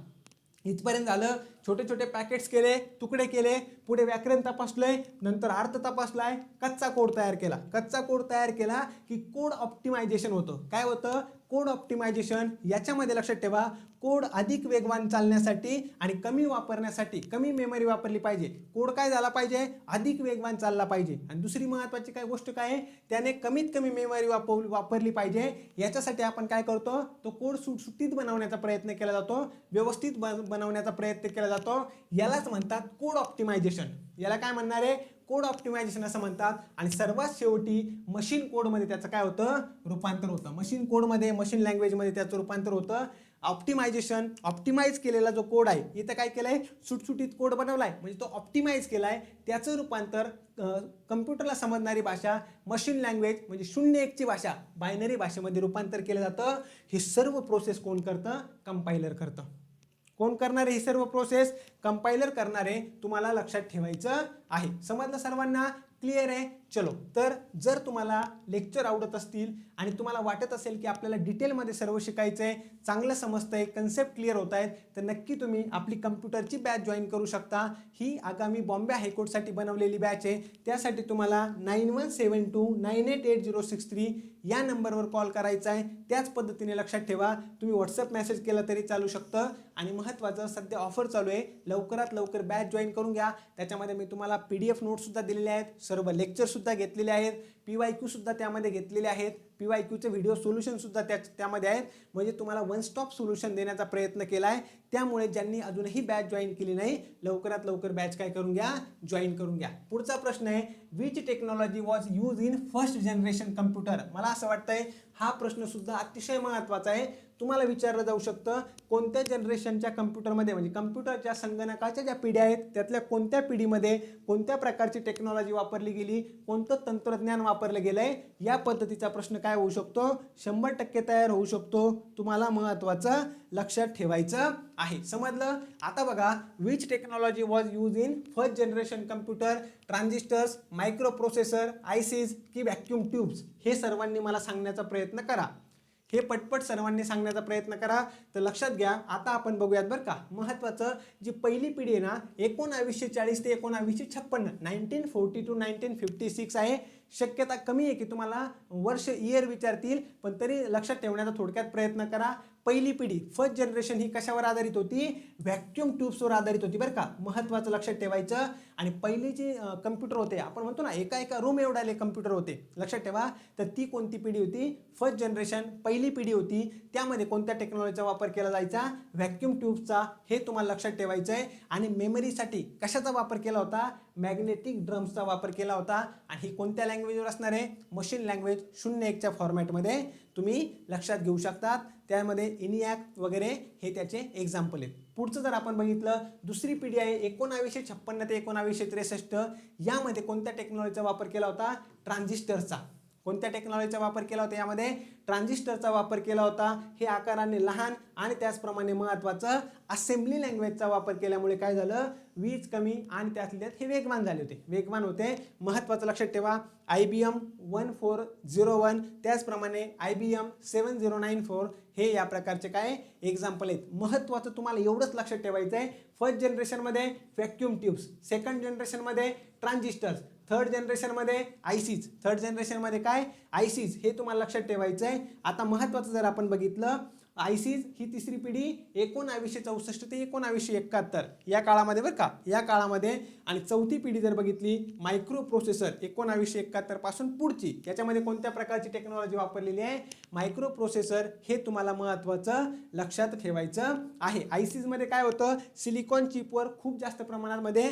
इथपर्यंत झालं. छोटे पॅकेट्स केले, तुकडे केले, पुढे व्याकरण तपासलंय, नंतर अर्थ तपासलाय, कच्चा कोड तयार केला की कोड ऑप्टिमायझेशन होतं. काय होतं, कोड ऑप्टिमायझेशन. याच्यामध्ये लक्षात ठेवा, कोड अधिक वेगवान चालण्यासाठी आणि कमी वापरण्यासाठी कमी मेमरी वापरली पाहिजे. कोड काय झाला पाहिजे, अधिक वेगवान चालला पाहिजे. आणि दुसरी महत्त्वाची काय गोष्ट काय आहे, त्याने कमीत कमी मेमरी वापरली पाहिजे. याच्यासाठी आपण काय करतो, तो कोड सुटसुटीत बनवण्याचा प्रयत्न केला जातो, व्यवस्थित बनवण्याचा प्रयत्न केला जातो. यालाच म्हणतात कोड ऑप्टिमायझेशन. याला काय म्हणणार आहे, कोड ऑप्टिमायझेशन असं म्हणतात. आणि सर्वात शेवटी मशीन कोडमध्ये त्याचं काय होतं, रूपांतर होतं. मशीन कोडमध्ये, मशीन लँग्वेजमध्ये त्याचं रूपांतर होतं. ऑप्टिमायझेशन, ऑप्टिमाइज केलेला जो कोड आहे, इथं काय केलंय, सुटसुटीत कोड बनवलाय म्हणजे तो ऑप्टिमाइज केलाय. त्याचं रूपांतर कम्प्युटरला समजणारी भाषा, मशीन लँग्वेज म्हणजे 0-1 ची भाषा, बायनरी भाषेमध्ये रूपांतर केलं जातं. हे सर्व प्रोसेस कोण करतं, कंपायलर करतं. कोण करणार आहे ही सर्व प्रोसेस, कंपायलर करणारे. तुम्हाला लक्षात ठेवायचं आहे. समजलं सर्वांना. क्लिअर आहे? चलो, तर जर तुम्हाला लेक्चर आवडत असतील आणि तुम्हाला वाटत असेल की आपल्याला डिटेलमध्ये सर्व शिकायचं आहे, चांगलं समजतंय, कन्सेप्ट क्लिअर होत आहेत, तर नक्की तुम्ही आपली कम्प्युटरची बॅच जॉईन करू शकता. ही आगामी बॉम्बे हायकोर्टसाठी बनवलेली बॅच आहे. त्यासाठी तुम्हाला 9172988063 या नंबरवर कॉल करायचा आहे. त्याच पद्धतीने लक्षात ठेवा, तुम्ही व्हॉट्सअप मेसेज केला तरी चालू शकतं. आणि महत्त्वाचं, सध्या ऑफर चालू आहे, लवकरात लवकर बॅच जॉईन करून घ्या. त्याच्यामध्ये मी तुम्हाला PDF नोट्ससुद्धा दिलेले आहेत, सर्व लेक्चरसुद्धा घेतलेले आहेत, PYQ सुद्धा त्यामध्ये घेतलेले आहेत, PYQचे व्हिडिओ सोल्युशनसुद्धा त्यामध्ये आहेत. म्हणजे तुम्हाला वन स्टॉप सोल्युशन देण्याचा प्रयत्न केला आहे. त्यामुळे ज्यांनी अजूनही बॅच जॉईन केली नाही, लवकरात लवकर बॅच काय करून घ्या, जॉईन करून घ्या. पुढचा प्रश्न आहे, which technology was use in first generation computer. मला असं वाटतंय हा प्रश्न सुद्धा अतिशय महत्त्वाचा आहे. तुम्हाला विचारलं जाऊ शकतं, कोणत्या जनरेशनच्या कम्प्युटरमध्ये, म्हणजे कम्प्युटरच्या संगणकाच्या ज्या पिढ्या आहेत त्यातल्या कोणत्या पिढीमध्ये कोणत्या प्रकारची टेक्नॉलॉजी वापरली गेली, कोणतं तंत्रज्ञान वापरलं गेलंय, या पद्धतीचा प्रश्न काय होऊ शकतो, 100% तयार होऊ शकतो. तुम्हाला महत्त्वाचं लक्षात ठेवायचं आहे. समजलं? आता बघा, which technology was use in first generation computer, transistors, micro processor, ICs की व्हॅक्यूम ट्यूब्स, हे सर्वांनी मला सांगण्याचा प्रयत्न करा. हे पटपट सर्वांनी सांगण्याचा प्रयत्न करा. तर लक्षात घ्या, आता आपण बघूयात बरं का. महत्त्वाचं, जी पहिली पिढी आहे ना, 1940 ते 1956, 1940 to 1956 आहे. शक्यता कमी आहे की तुम्हाला वर्ष इयर विचारतील, पण तरी लक्षात ठेवण्याचा थोडक्यात प्रयत्न करा. पहिली पिढी फर्स्ट जनरेशन ही कशावर आधारित होती, व्हॅक्यूम ट्यूब्सवर आधारित होती बरं का. महत्त्वाचं लक्षात ठेवायचं. आणि पहिले जे कम्प्युटर होते, आपण म्हणतो ना एका रूम एवढाले कम्प्युटर होते, लक्षात ठेवा. तर ती कोणती पिढी होती, फर्स्ट जनरेशन पहिली पिढी होती. त्यामध्ये कोणत्या टेक्नॉलॉजीचा वापर केला जायचा, व्हॅक्यूम ट्यूब्सचा, हे तुम्हाला लक्षात ठेवायचं आहे. आणि मेमरीसाठी कशाचा वापर केला होता, मॅग्नेटिक ड्रम्सचा वापर केला होता. आणि ही कोणत्या लँग्वेजवर असणार आहे, मशीन लँग्वेज 01च्या फॉर्मॅटमध्ये तुम्ही लक्षात घेऊ शकतात. त्यामध्ये ENIAC वगैरे हे त्याचे एक्झाम्पल आहेत. पुढचं जर आपण बघितलं, दुसरी पिढी आहे 1956 ते 1963. यामध्ये कोणत्या टेक्नॉलॉजीचा वापर केला होता, ट्रान्झिस्टरचा. कोणत्या टेक्नॉलॉजीचा वापर केला होता, यामध्ये ट्रान्झिस्टरचा वापर केला होता. हे आकाराने लहान आणि त्याचप्रमाणे महत्त्वाचं, असेंब्ली लँग्वेजचा वापर केल्यामुळे काय झालं, वीज कमी आणि त्यातल्या त्यात हे वेगवान झाले होते, वेगवान होते. महत्त्वाचं लक्षात ठेवा, IBM 1401, त्याचप्रमाणे IBM 7094 हे या प्रकारचे काय एक्झाम्पल आहेत. महत्त्वाचं तुम्हाला एवढंच लक्षात ठेवायचं आहे, फर्स्ट जनरेशनमध्ये व्हॅक्यूम ट्यूब्स, सेकंड जनरेशनमध्ये ट्रान्झिस्टर्स, थर्ड जनरेशनमध्ये आयसीज, थर्ड जनरेशनमध्ये काय आयसीज, हे तुम्हाला लक्षात ठेवायचं आहे. आता महत्त्वाचं जर आपण बघितलं, आयसीज ही तिसरी पिढी 1964 ते 1971 या काळामध्ये बरं का, या काळामध्ये. आणि चौथी पिढी जर बघितली, मायक्रो प्रोसेसर 1971 पासून पुढची, याच्यामध्ये कोणत्या प्रकारची टेक्नॉलॉजी वापरलेली आहे, मायक्रो प्रोसेसर, हे तुम्हाला महत्त्वाचं लक्षात ठेवायचं आहे. आयसीजमध्ये काय होतं, सिलिकॉन चिपवर खूप जास्त प्रमाणामध्ये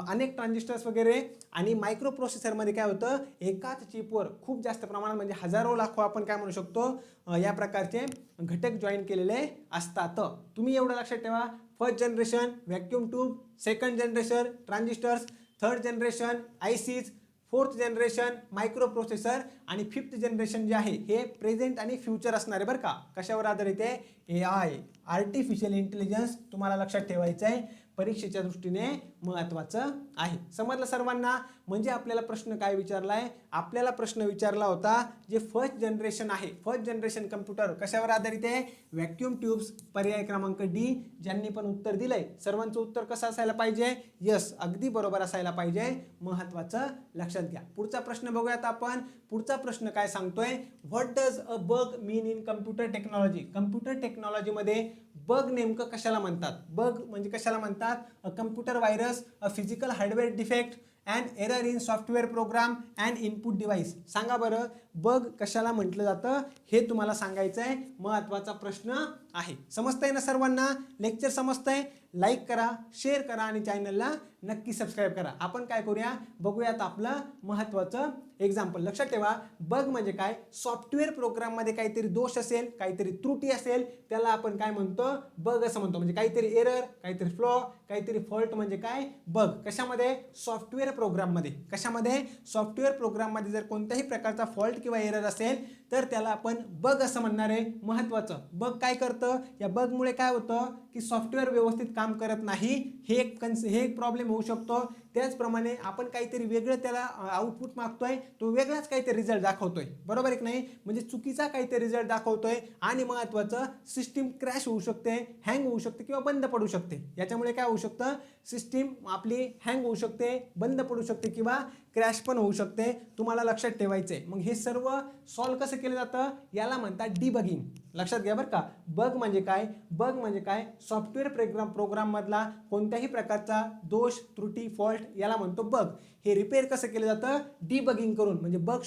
अनेक ट्रान्झिस्टर्स वगैरे, आणि मायक्रो प्रोसेसरमध्ये काय होतं, एकाच चिपवर खूप जास्त प्रमाणात, म्हणजे हजारो लाखो आपण काय म्हणू शकतो, या प्रकारचे घटक जॉईन केलेले असतात. तुम्ही एवढं लक्षात ठेवा, first generation vacuum tube, second generation transistors, third generation ICs, fourth generation micro processor, आणि फिफ्थ जनरेशन जे आहे हे प्रेझेंट आणि फ्युचर असणार आहे बरं का. कशावर आधारित आहे, AI, आर्टिफिशियल इंटेलिजन्स. तुम्हाला लक्षात ठेवायचं आहे, परीक्षेच्या दृष्टीने महत्त्वाचं आहे. समजलं सर्वांना? म्हणजे आपल्याला प्रश्न काय विचारला आहे, आपल्याला प्रश्न विचारला होता, जे फर्स्ट जनरेशन आहे, फर्स्ट जनरेशन कम्प्युटर कशावर आधारित आहे, व्हॅक्यूम ट्यूब्स. पर्याय क्रमांक D. ज्यांनी पण उत्तर दिलंय, सर्वांचं उत्तर कसं असायला पाहिजे, यस, अगदी बरोबर असायला पाहिजे. महत्त्वाचं लक्षात घ्या. पुढचा प्रश्न बघूयात आपण. पुढचा प्रश्न काय सांगतोय, what does a bug mean in computer technology. Computer टेक्नॉलॉजीमध्ये बग नेमकं कशाला म्हणतात, बग म्हणजे कशाला म्हणतात, अ computer virus, a physical hardware defect, and error in software program and input device. सांगा बरं, बग कशाला म्हटलं जातं, हे तुम्हाला सांगायचं आहे. महत्त्वाचा प्रश्न आहे. समजतंय ना सर्वांना, लेक्चर समजतंय? लाईक करा, शेअर करा आणि चॅनलला नक्की सबस्क्राईब करा. आपण काय करूया, बघूयात आपलं महत्त्वाचं एक्झाम्पल. लक्षात ठेवा, बग म्हणजे काय, सॉफ्टवेअर प्रोग्राममध्ये काहीतरी दोष असेल, काहीतरी त्रुटी असेल, त्याला आपण काय म्हणतो, बग असं म्हणतो. म्हणजे काहीतरी एरर, काहीतरी फ्लॉ, काहीतरी फॉल्ट, म्हणजे काय, बग. कशामध्ये, सॉफ्टवेअर प्रोग्राममध्ये. कशामध्ये, सॉफ्टवेअर प्रोग्राममध्ये जर कोणत्याही प्रकारचा फॉल्ट किंवा एरर असेल तर त्याला आपण बग असं म्हणणार आहे. महत्त्वाचं, बग काय करतं, या बगमुळे काय होतं, की सॉफ्टवेअर व्यवस्थित काम करत नाही, हे एक प्रॉब्लेम होऊ शकतो. त्याचप्रमाणे आपण काहीतरी वेगळं त्याला आउटपुट मागतोय, तो वेगळाच काहीतरी रिझल्ट दाखवतोय, बरोबर आहे की नाही, म्हणजे चुकीचा काहीतरी रिझल्ट दाखवतोय. आणि महत्त्वाचं, सिस्टीम क्रॅश होऊ शकते, हँग होऊ शकते किंवा बंद पडू शकते. याच्यामुळे काय होऊ शकतं, सिस्टीम आपली हँग होऊ शकते, बंद पडू शकते किंवा क्रॅश पण होऊ शकते. तुम्हाला लक्षात ठेवायचं आहे. मग हे सर्व सॉल्व कसं केलं जातं, याला म्हणतात डिबगिंग. लक्षात घ्या बरं का. बग म्हणजे काय, बग म्हणजे काय, सॉफ्टवेअर प्रोग्राम मधला कोणत्याही प्रकारचा दोष, त्रुटी, फॉल्ट याला म्हणतो बग. हे रिपेअर कसं केलं जातं, डिबगिंग करून. म्हणजे बग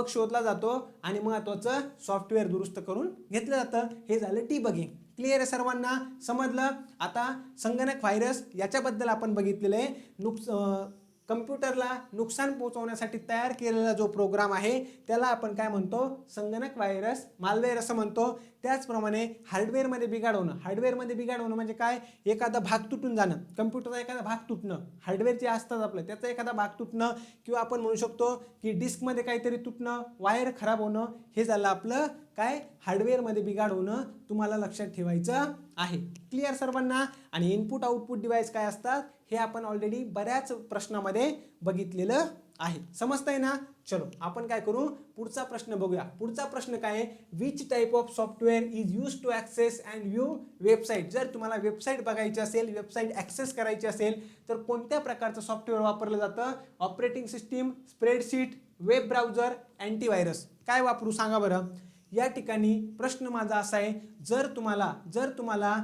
शोधला जातो आणि महत्त्वाचं सॉफ्टवेअर दुरुस्त करून घेतलं जातं. हे झालं डिबगिंग. क्लिअर आहे सर्वांना, समजलं. आता संगणक व्हायरस याच्याबद्दल आपण बघितलेलं आहे. कम्प्युटरला नुकसान पोहोचवण्यासाठी तयार केलेला जो प्रोग्राम आहे त्याला आपण काय म्हणतो, संगणक व्हायरस, मालवेअर असं म्हणतो. त्याचप्रमाणे हार्डवेअरमध्ये बिघाड होणं म्हणजे काय, एखादा भाग तुटून जाणं, कम्प्युटरचा एखादा भाग तुटणं, हार्डवेअर जे असतात आपलं त्याचा एखादा भाग तुटणं, किंवा आपण म्हणू शकतो की डिस्कमध्ये काहीतरी तुटणं, वायर खराब होणं, हे झालं आपलं काय, हार्डवेअरमध्ये बिघाड होणं. तुम्हाला लक्षात ठेवायचं आहे. क्लिअर सर्वांना. आणि इनपुट आउटपुट डिव्हाइस काय असतात हे आपण ऑलरेडी बऱ्याच प्रश्नामध्ये बघितलेलं आहे. समजतंय ना. चलो आपण काय करू, पुढचा प्रश्न बघूया. पुढचा प्रश्न काय आहे, which type of software is use to access and view website. जर तुम्हाला वेबसाईट बघायची असेल, वेबसाईट ॲक्सेस करायची असेल तर कोणत्या प्रकारचं सॉफ्टवेअर वापरलं जातं, operating system, spreadsheet, web browser, antivirus. काय वापरू सांगा बरं. या ठिकाणी प्रश्न माझा असा आहे, जर तुम्हाला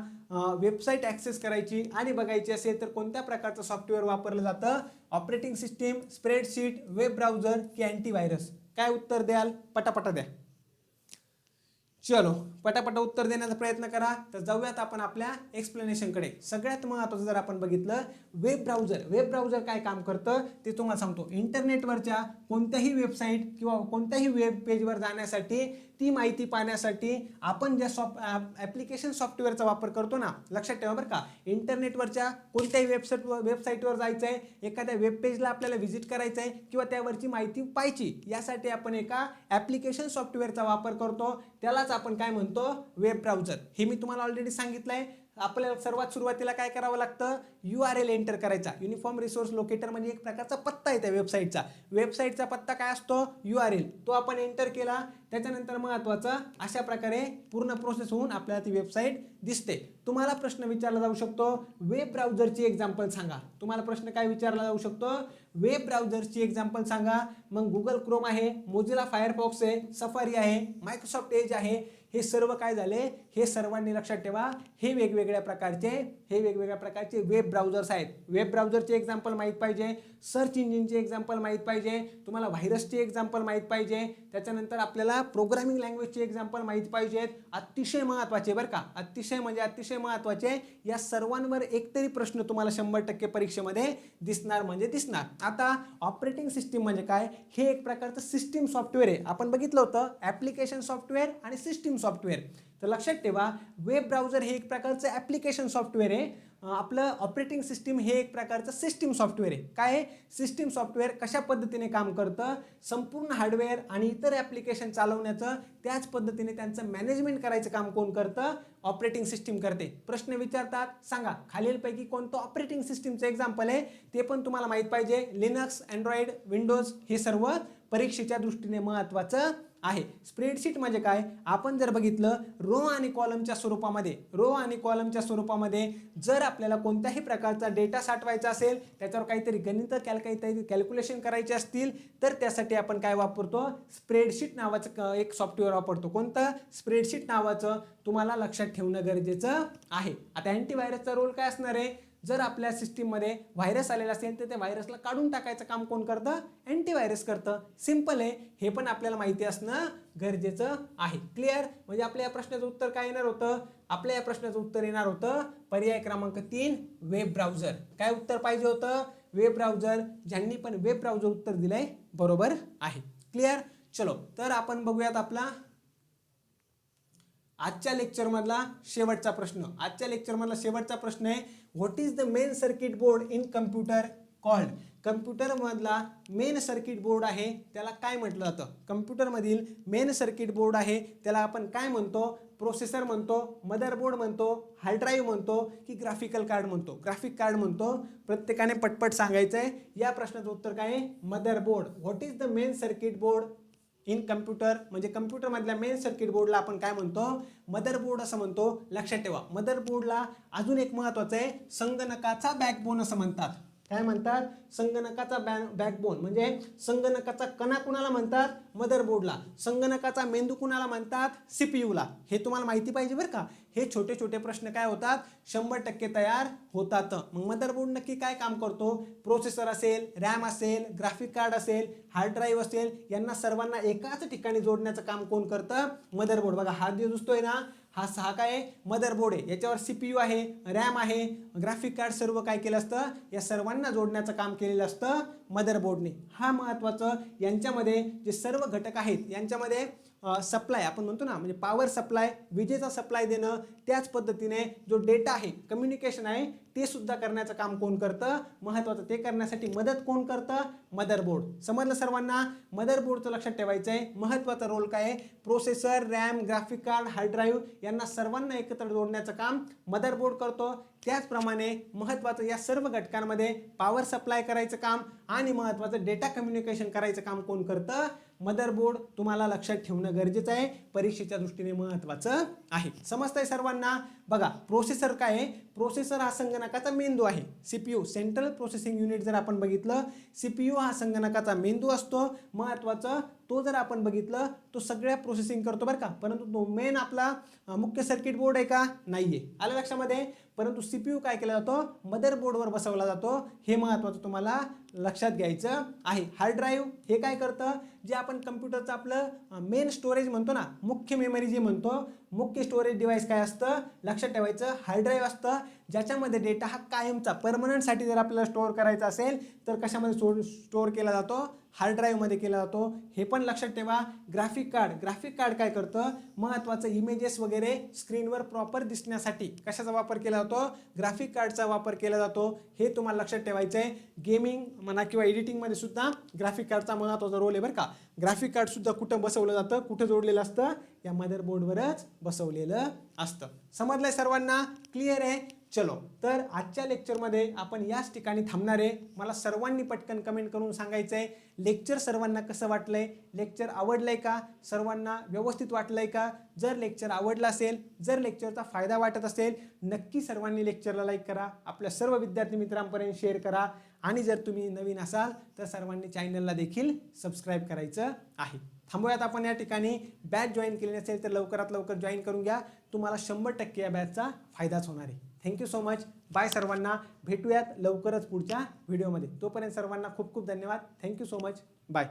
वेबसाईट ॲक्सेस करायची आणि बघायची असेल तर कोणत्या प्रकारचं सॉफ्टवेअर वापरलं जातं, operating system, spreadsheet, web browser की अँटीव्हायरस. काय उत्तर द्याल, पटापटा द्या. चलो पटापटा उत्तर देण्याचा प्रयत्न करा. तर जाऊयात आपण आपल्या एक्सप्लेनेशनकडे. सगळ्यात महत्त्वाचं जर आपण बघितलं, वेब ब्राउझर काय काम करतं ते तुम्हाला सांगतो. इंटरनेटवरच्या कोणत्याही वेबसाईट किंवा कोणत्याही वेब पेजवर जाण्यासाठी, ती माहिती पाहण्यासाठी आपण ज्या ॲप्लिकेशन सॉफ्टवेअरचा वापर करतो ना, लक्षात ठेवा बरं का. इंटरनेटवरच्या कोणत्याही वेबसाईटवर जायचं आहे, एखाद्या वेब पेजला आपल्याला व्हिजिट करायचं आहे किंवा त्यावरची माहिती पाहायची, यासाठी आपण एका ॲप्लिकेशन सॉफ्टवेअरचा वापर करतो. त्यालाच आपण काय म्हणतो, वेब ब्राउझर. हे मी तुम्हाला ऑलरेडी सांगितलं आहे. आपल्याला सर्वात सुरुवातीला काय करावं लागतं, URL एंटर करायचा. युनिफॉर्म रिसोर्स लोकेटर म्हणजे एक प्रकारचा पत्ता आहे त्या वेबसाईटचा पत्ता काय असतो, URL. तो आपण एंटर केला. त्याच्यानंतर महत्त्वाचं, अशा प्रकारे पूर्ण प्रोसेस होऊन आपल्याला ती वेबसाईट दिसते. तुम्हाला प्रश्न विचारला जाऊ शकतो, वेब ब्राउझरची एक्झाम्पल सांगा. तुम्हाला प्रश्न काय विचारला जाऊ शकतो, वेब ब्राउझरची एक्झाम्पल सांगा. मग गुगल क्रोम आहे, मोझिला फायरफॉक्स आहे, सफारी आहे, मायक्रोसॉफ्ट एज आहे. हे सर्व काय झाले, हे सर्वांनी लक्षात ठेवा, हे वेगवेगळ्या प्रकारचे वेब ब्राउझर्स आहेत. वेब ब्राउझरचे एक्झाम्पल माहीत पाहिजे, सर्च इंजिनचे एक्झाम्पल माहीत पाहिजे, तुम्हाला व्हायरसचे एक्झाम्पल माहीत पाहिजे, त्याच्यानंतर आपल्याला प्रोग्रामिंग लँग्वेजचे एक्झाम्पल माहीत पाहिजेत. अतिशय महत्त्वाचे बरं का, अतिशय महत्त्वाचे. या सर्वांवर एकतरी प्रश्न तुम्हाला 100% परीक्षेमध्ये दिसणार. आता ऑपरेटिंग सिस्टीम म्हणजे काय, हे एक प्रकारचं सिस्टीम सॉफ्टवेअर आहे. आपण बघितलं होतं ॲप्लिकेशन सॉफ्टवेअर आणि सिस्टीम सॉफ्टवेअर. तर लक्षात ठेवा, वेब ब्राउझर हे एक प्रकारचं ॲप्लिकेशन सॉफ्टवेअर आहे. आपलं ऑपरेटिंग सिस्टीम हे एक प्रकारचं सिस्टीम सॉफ्टवेअर आहे. काय, सिस्टीम सॉफ्टवेअर कशा पद्धतीने काम करतं, संपूर्ण हार्डवेअर आणि इतर ॲप्लिकेशन चालवण्याचं, त्याच पद्धतीने त्यांचं मॅनेजमेंट करायचं काम कोण करतं, ऑपरेटिंग सिस्टीम करते. प्रश्न विचारतात, सांगा खालीलपैकी कोणतं ऑपरेटिंग सिस्टीमचं एक्झाम्पल आहे, ते पण तुम्हाला माहीत पाहिजे. लिनक्स, अँड्रॉइड, विंडोज हे सर्व परीक्षेच्या दृष्टीने महत्त्वाचं आहे. स्प्रेडशीट म्हणजे काय, आपण जर बघितलं, रो आणि कॉलमच्या स्वरूपामध्ये जर आपल्याला कोणत्याही प्रकारचा डेटा साठवायचा असेल, त्याच्यावर काहीतरी कॅल्क्युलेशन करायचे असतील, तर त्यासाठी आपण काय वापरतो, स्प्रेडशीट नावाचं एक सॉफ्टवेअर वापरतो. कोणतं, स्प्रेडशीट नावाचं. तुम्हाला लक्षात ठेवणं गरजेचं आहे. आता अँटीव्हायरसचा रोल काय असणार आहे, जर आपल्या सिस्टीममध्ये व्हायरस आलेला असेल तर त्या व्हायरसला काढून टाकायचं काम कोण करतं, अँटीव्हायरस करतं. सिंपल आहे, हे पण आपल्याला माहिती असणं गरजेचं आहे. क्लिअर. म्हणजे आपल्या या प्रश्नाचं उत्तर काय येणार होतं, पर्याय क्रमांक 3, वेब ब्राउझर. काय उत्तर पाहिजे होतं, वेब ब्राउझर. ज्यांनी पण वेब ब्राउझर उत्तर दिलंय बरोबर आहे. क्लिअर. चलो तर आपण बघूयात आपला आजच्या लेक्चरमधला शेवटचा प्रश्न. आहे, what is the main circuit board in computer called. कम्प्युटरमधला मेन सर्किट बोर्ड आहे त्याला काय म्हटलं जातं, कम्प्युटरमधील मेन सर्किट बोर्ड आहे त्याला आपण काय म्हणतो, प्रोसेसर म्हणतो, मदरबोर्ड म्हणतो, हार्ड ड्राईव्ह म्हणतो की ग्राफिकल कार्ड म्हणतो? ग्राफिक कार्ड म्हणतो. प्रत्येकाने पटपट सांगायचं आहे. या प्रश्नाचं उत्तर काय आहे? Motherboard. What is the main circuit board in computer? म्हणजे कम्प्युटरमधल्या मेन सर्किट बोर्डला आपण काय म्हणतो? मदरबोर्ड असं म्हणतो. लक्षात ठेवा, मदरबोर्डला अजून एक महत्त्वाचं आहे, संगणकाचा बॅकबोन असं म्हणतात. काय म्हणतात? संगणकाचा बॅकबोन. म्हणजे संगणकाचा कणा कुणाला म्हणतात? मदरबोर्डला. संगणकाचा मेंदू कुणाला म्हणतात? सीपीयूला. हे तुम्हाला माहिती पाहिजे बरं का. हे छोटे छोटे प्रश्न काय होतात? 100% तयार होतात. मग मदरबोर्ड नक्की काय काम करतो? प्रोसेसर असेल, रॅम असेल, ग्राफिक कार्ड असेल, हार्ड ड्राईव्ह असेल, यांना सर्वांना एकाच ठिकाणी जोडण्याचं काम कोण करतं? मदरबोर्ड. बघा हा जो दिसतोय ना, हा काय आहे? मदरबोर्ड आहे. याच्यावर सीपीयू आहे, रॅम आहे, ग्राफिक कार्ड, सर्व काय केलं असतं? या सर्वांना जोडण्याचं काम केलेलं असतं मदरबोर्डने. हा महत्त्वाचं. यांच्यामध्ये जे सर्व घटक आहेत यांच्यामध्ये सप्लाय आपण म्हणतो ना, म्हणजे पॉवर सप्लाय, विजेचा सप्लाय देणं, त्याच पद्धतीने जो डेटा आहे, कम्युनिकेशन आहे, ते सुद्धा करण्याचं काम कोण करतं? महत्त्वाचं. ते करण्यासाठी मदत कोण करतं? मदरबोर्ड. समजलं सर्वांना? मदरबोर्डचं लक्षात ठेवायचं आहे. महत्त्वाचा रोल काय आहे? Processor, RAM, graphic card, hard drive यांना सर्वांना एकत्र जोडण्याचं काम मदरबोर्ड करतो. त्याचप्रमाणे महत्त्वाचं या सर्व घटकांमध्ये पॉवर सप्लाय करायचं काम आणि महत्त्वाचं डेटा कम्युनिकेशन करायचं काम कोण करतं? मदरबोर्ड. तुम्हाला लक्षात ठेवणं गरजेचं आहे, परीक्षेच्या दृष्टीने महत्त्वाचं आहे. समजतंय सर्वांना? बघा, प्रोसेसर काय आहे? प्रोसेसर हा संगणकाचा मेंदू आहे. सीपीयू, सेंट्रल प्रोसेसिंग युनिट जर आपण बघितलं, सीपीयू हा संगणकाचा मेंदू असतो. महत्त्वाचं, तो जर आपण बघितलं तो सगळ्या प्रोसेसिंग करतो बरं का. परंतु तो मेन आपला मुख्य सर्किट बोर्ड आहे का? नाहीये. आलं लक्षामध्ये? परंतु सीपीयू काय केला जातो? मदरबोर्डवर बसवला जातो. हे महत्त्वाचं तुम्हाला लक्षात घ्यायचं आहे. हार्ड ड्राईव्ह हे काय करतं? जे आपण कम्प्युटरचं आपलं मेन स्टोरेज म्हणतो ना, मुख्य मेमरी जे म्हणतो, मुख्य स्टोरेज डिव्हाइस काय असतं? लक्षात ठेवायचं, हार्ड ड्राईव्ह असतं, ज्याच्यामध्ये डेटा हा कायमचा परमनंटसाठी जर आपल्याला स्टोअर करायचा असेल तर कशामध्ये स्टोअर केला जातो? हार्ड ड्राईव्हमध्ये केला जातो. हे पण लक्षात ठेवा. ग्राफिक कार्ड, ग्राफिक कार्ड काय करतं? महत्त्वाचं, इमेजेस वगैरे स्क्रीनवर प्रॉपर दिसण्यासाठी कशाचा वापर केला जातो? ग्राफिक कार्डचा वापर केला जातो. हे तुम्हाला लक्षात ठेवायचं आहे. गेमिंग म्हणा किंवा एडिटिंगमध्ये सुद्धा ग्राफिक कार्डचा महत्त्वाचा रोल आहे बरं का. ग्राफिक कार्ड सुद्धा कुठं बसवलं जातं? कुठं जोडलेलं असतं? या मदरबोर्डवरच बसवलेलं असतं. समजलंय सर्वांना? क्लिअर आहे? चलो, तर आजच्या लेक्चरमध्ये आपण याच ठिकाणी थांबणार आहे. मला सर्वांनी पटकन कमेंट करून सांगायचं आहे, लेक्चर सर्वांना कसं वाटलंय? लेक्चर आवडलंय का? सर्वांना व्यवस्थित वाटलंय का? जर लेक्चर आवडलं असेल, जर लेक्चरचा फायदा वाटत असेल, नक्की सर्वांनी लेक्चरला लाईक करा, आपल्या सर्व विद्यार्थी मित्रांपर्यंत शेअर करा आणि जर तुम्ही नवीन असाल तर सर्वांनी चॅनलला देखील सबस्क्राईब करायचं आहे. थांबूयात आपण या ठिकाणी. बॅच जॉईन केली नसेल तर लवकरात लवकर जॉईन करून घ्या. तुम्हाला 100% या बॅचचा फायदाच होणार आहे. Thank you so much. बाय सर्वांना. भेटूयात लवकरच पुढच्या व्हिडिओमध्ये. तोपर्यंत सर्वांना खूप खूप धन्यवाद. Thank you so much. बाय.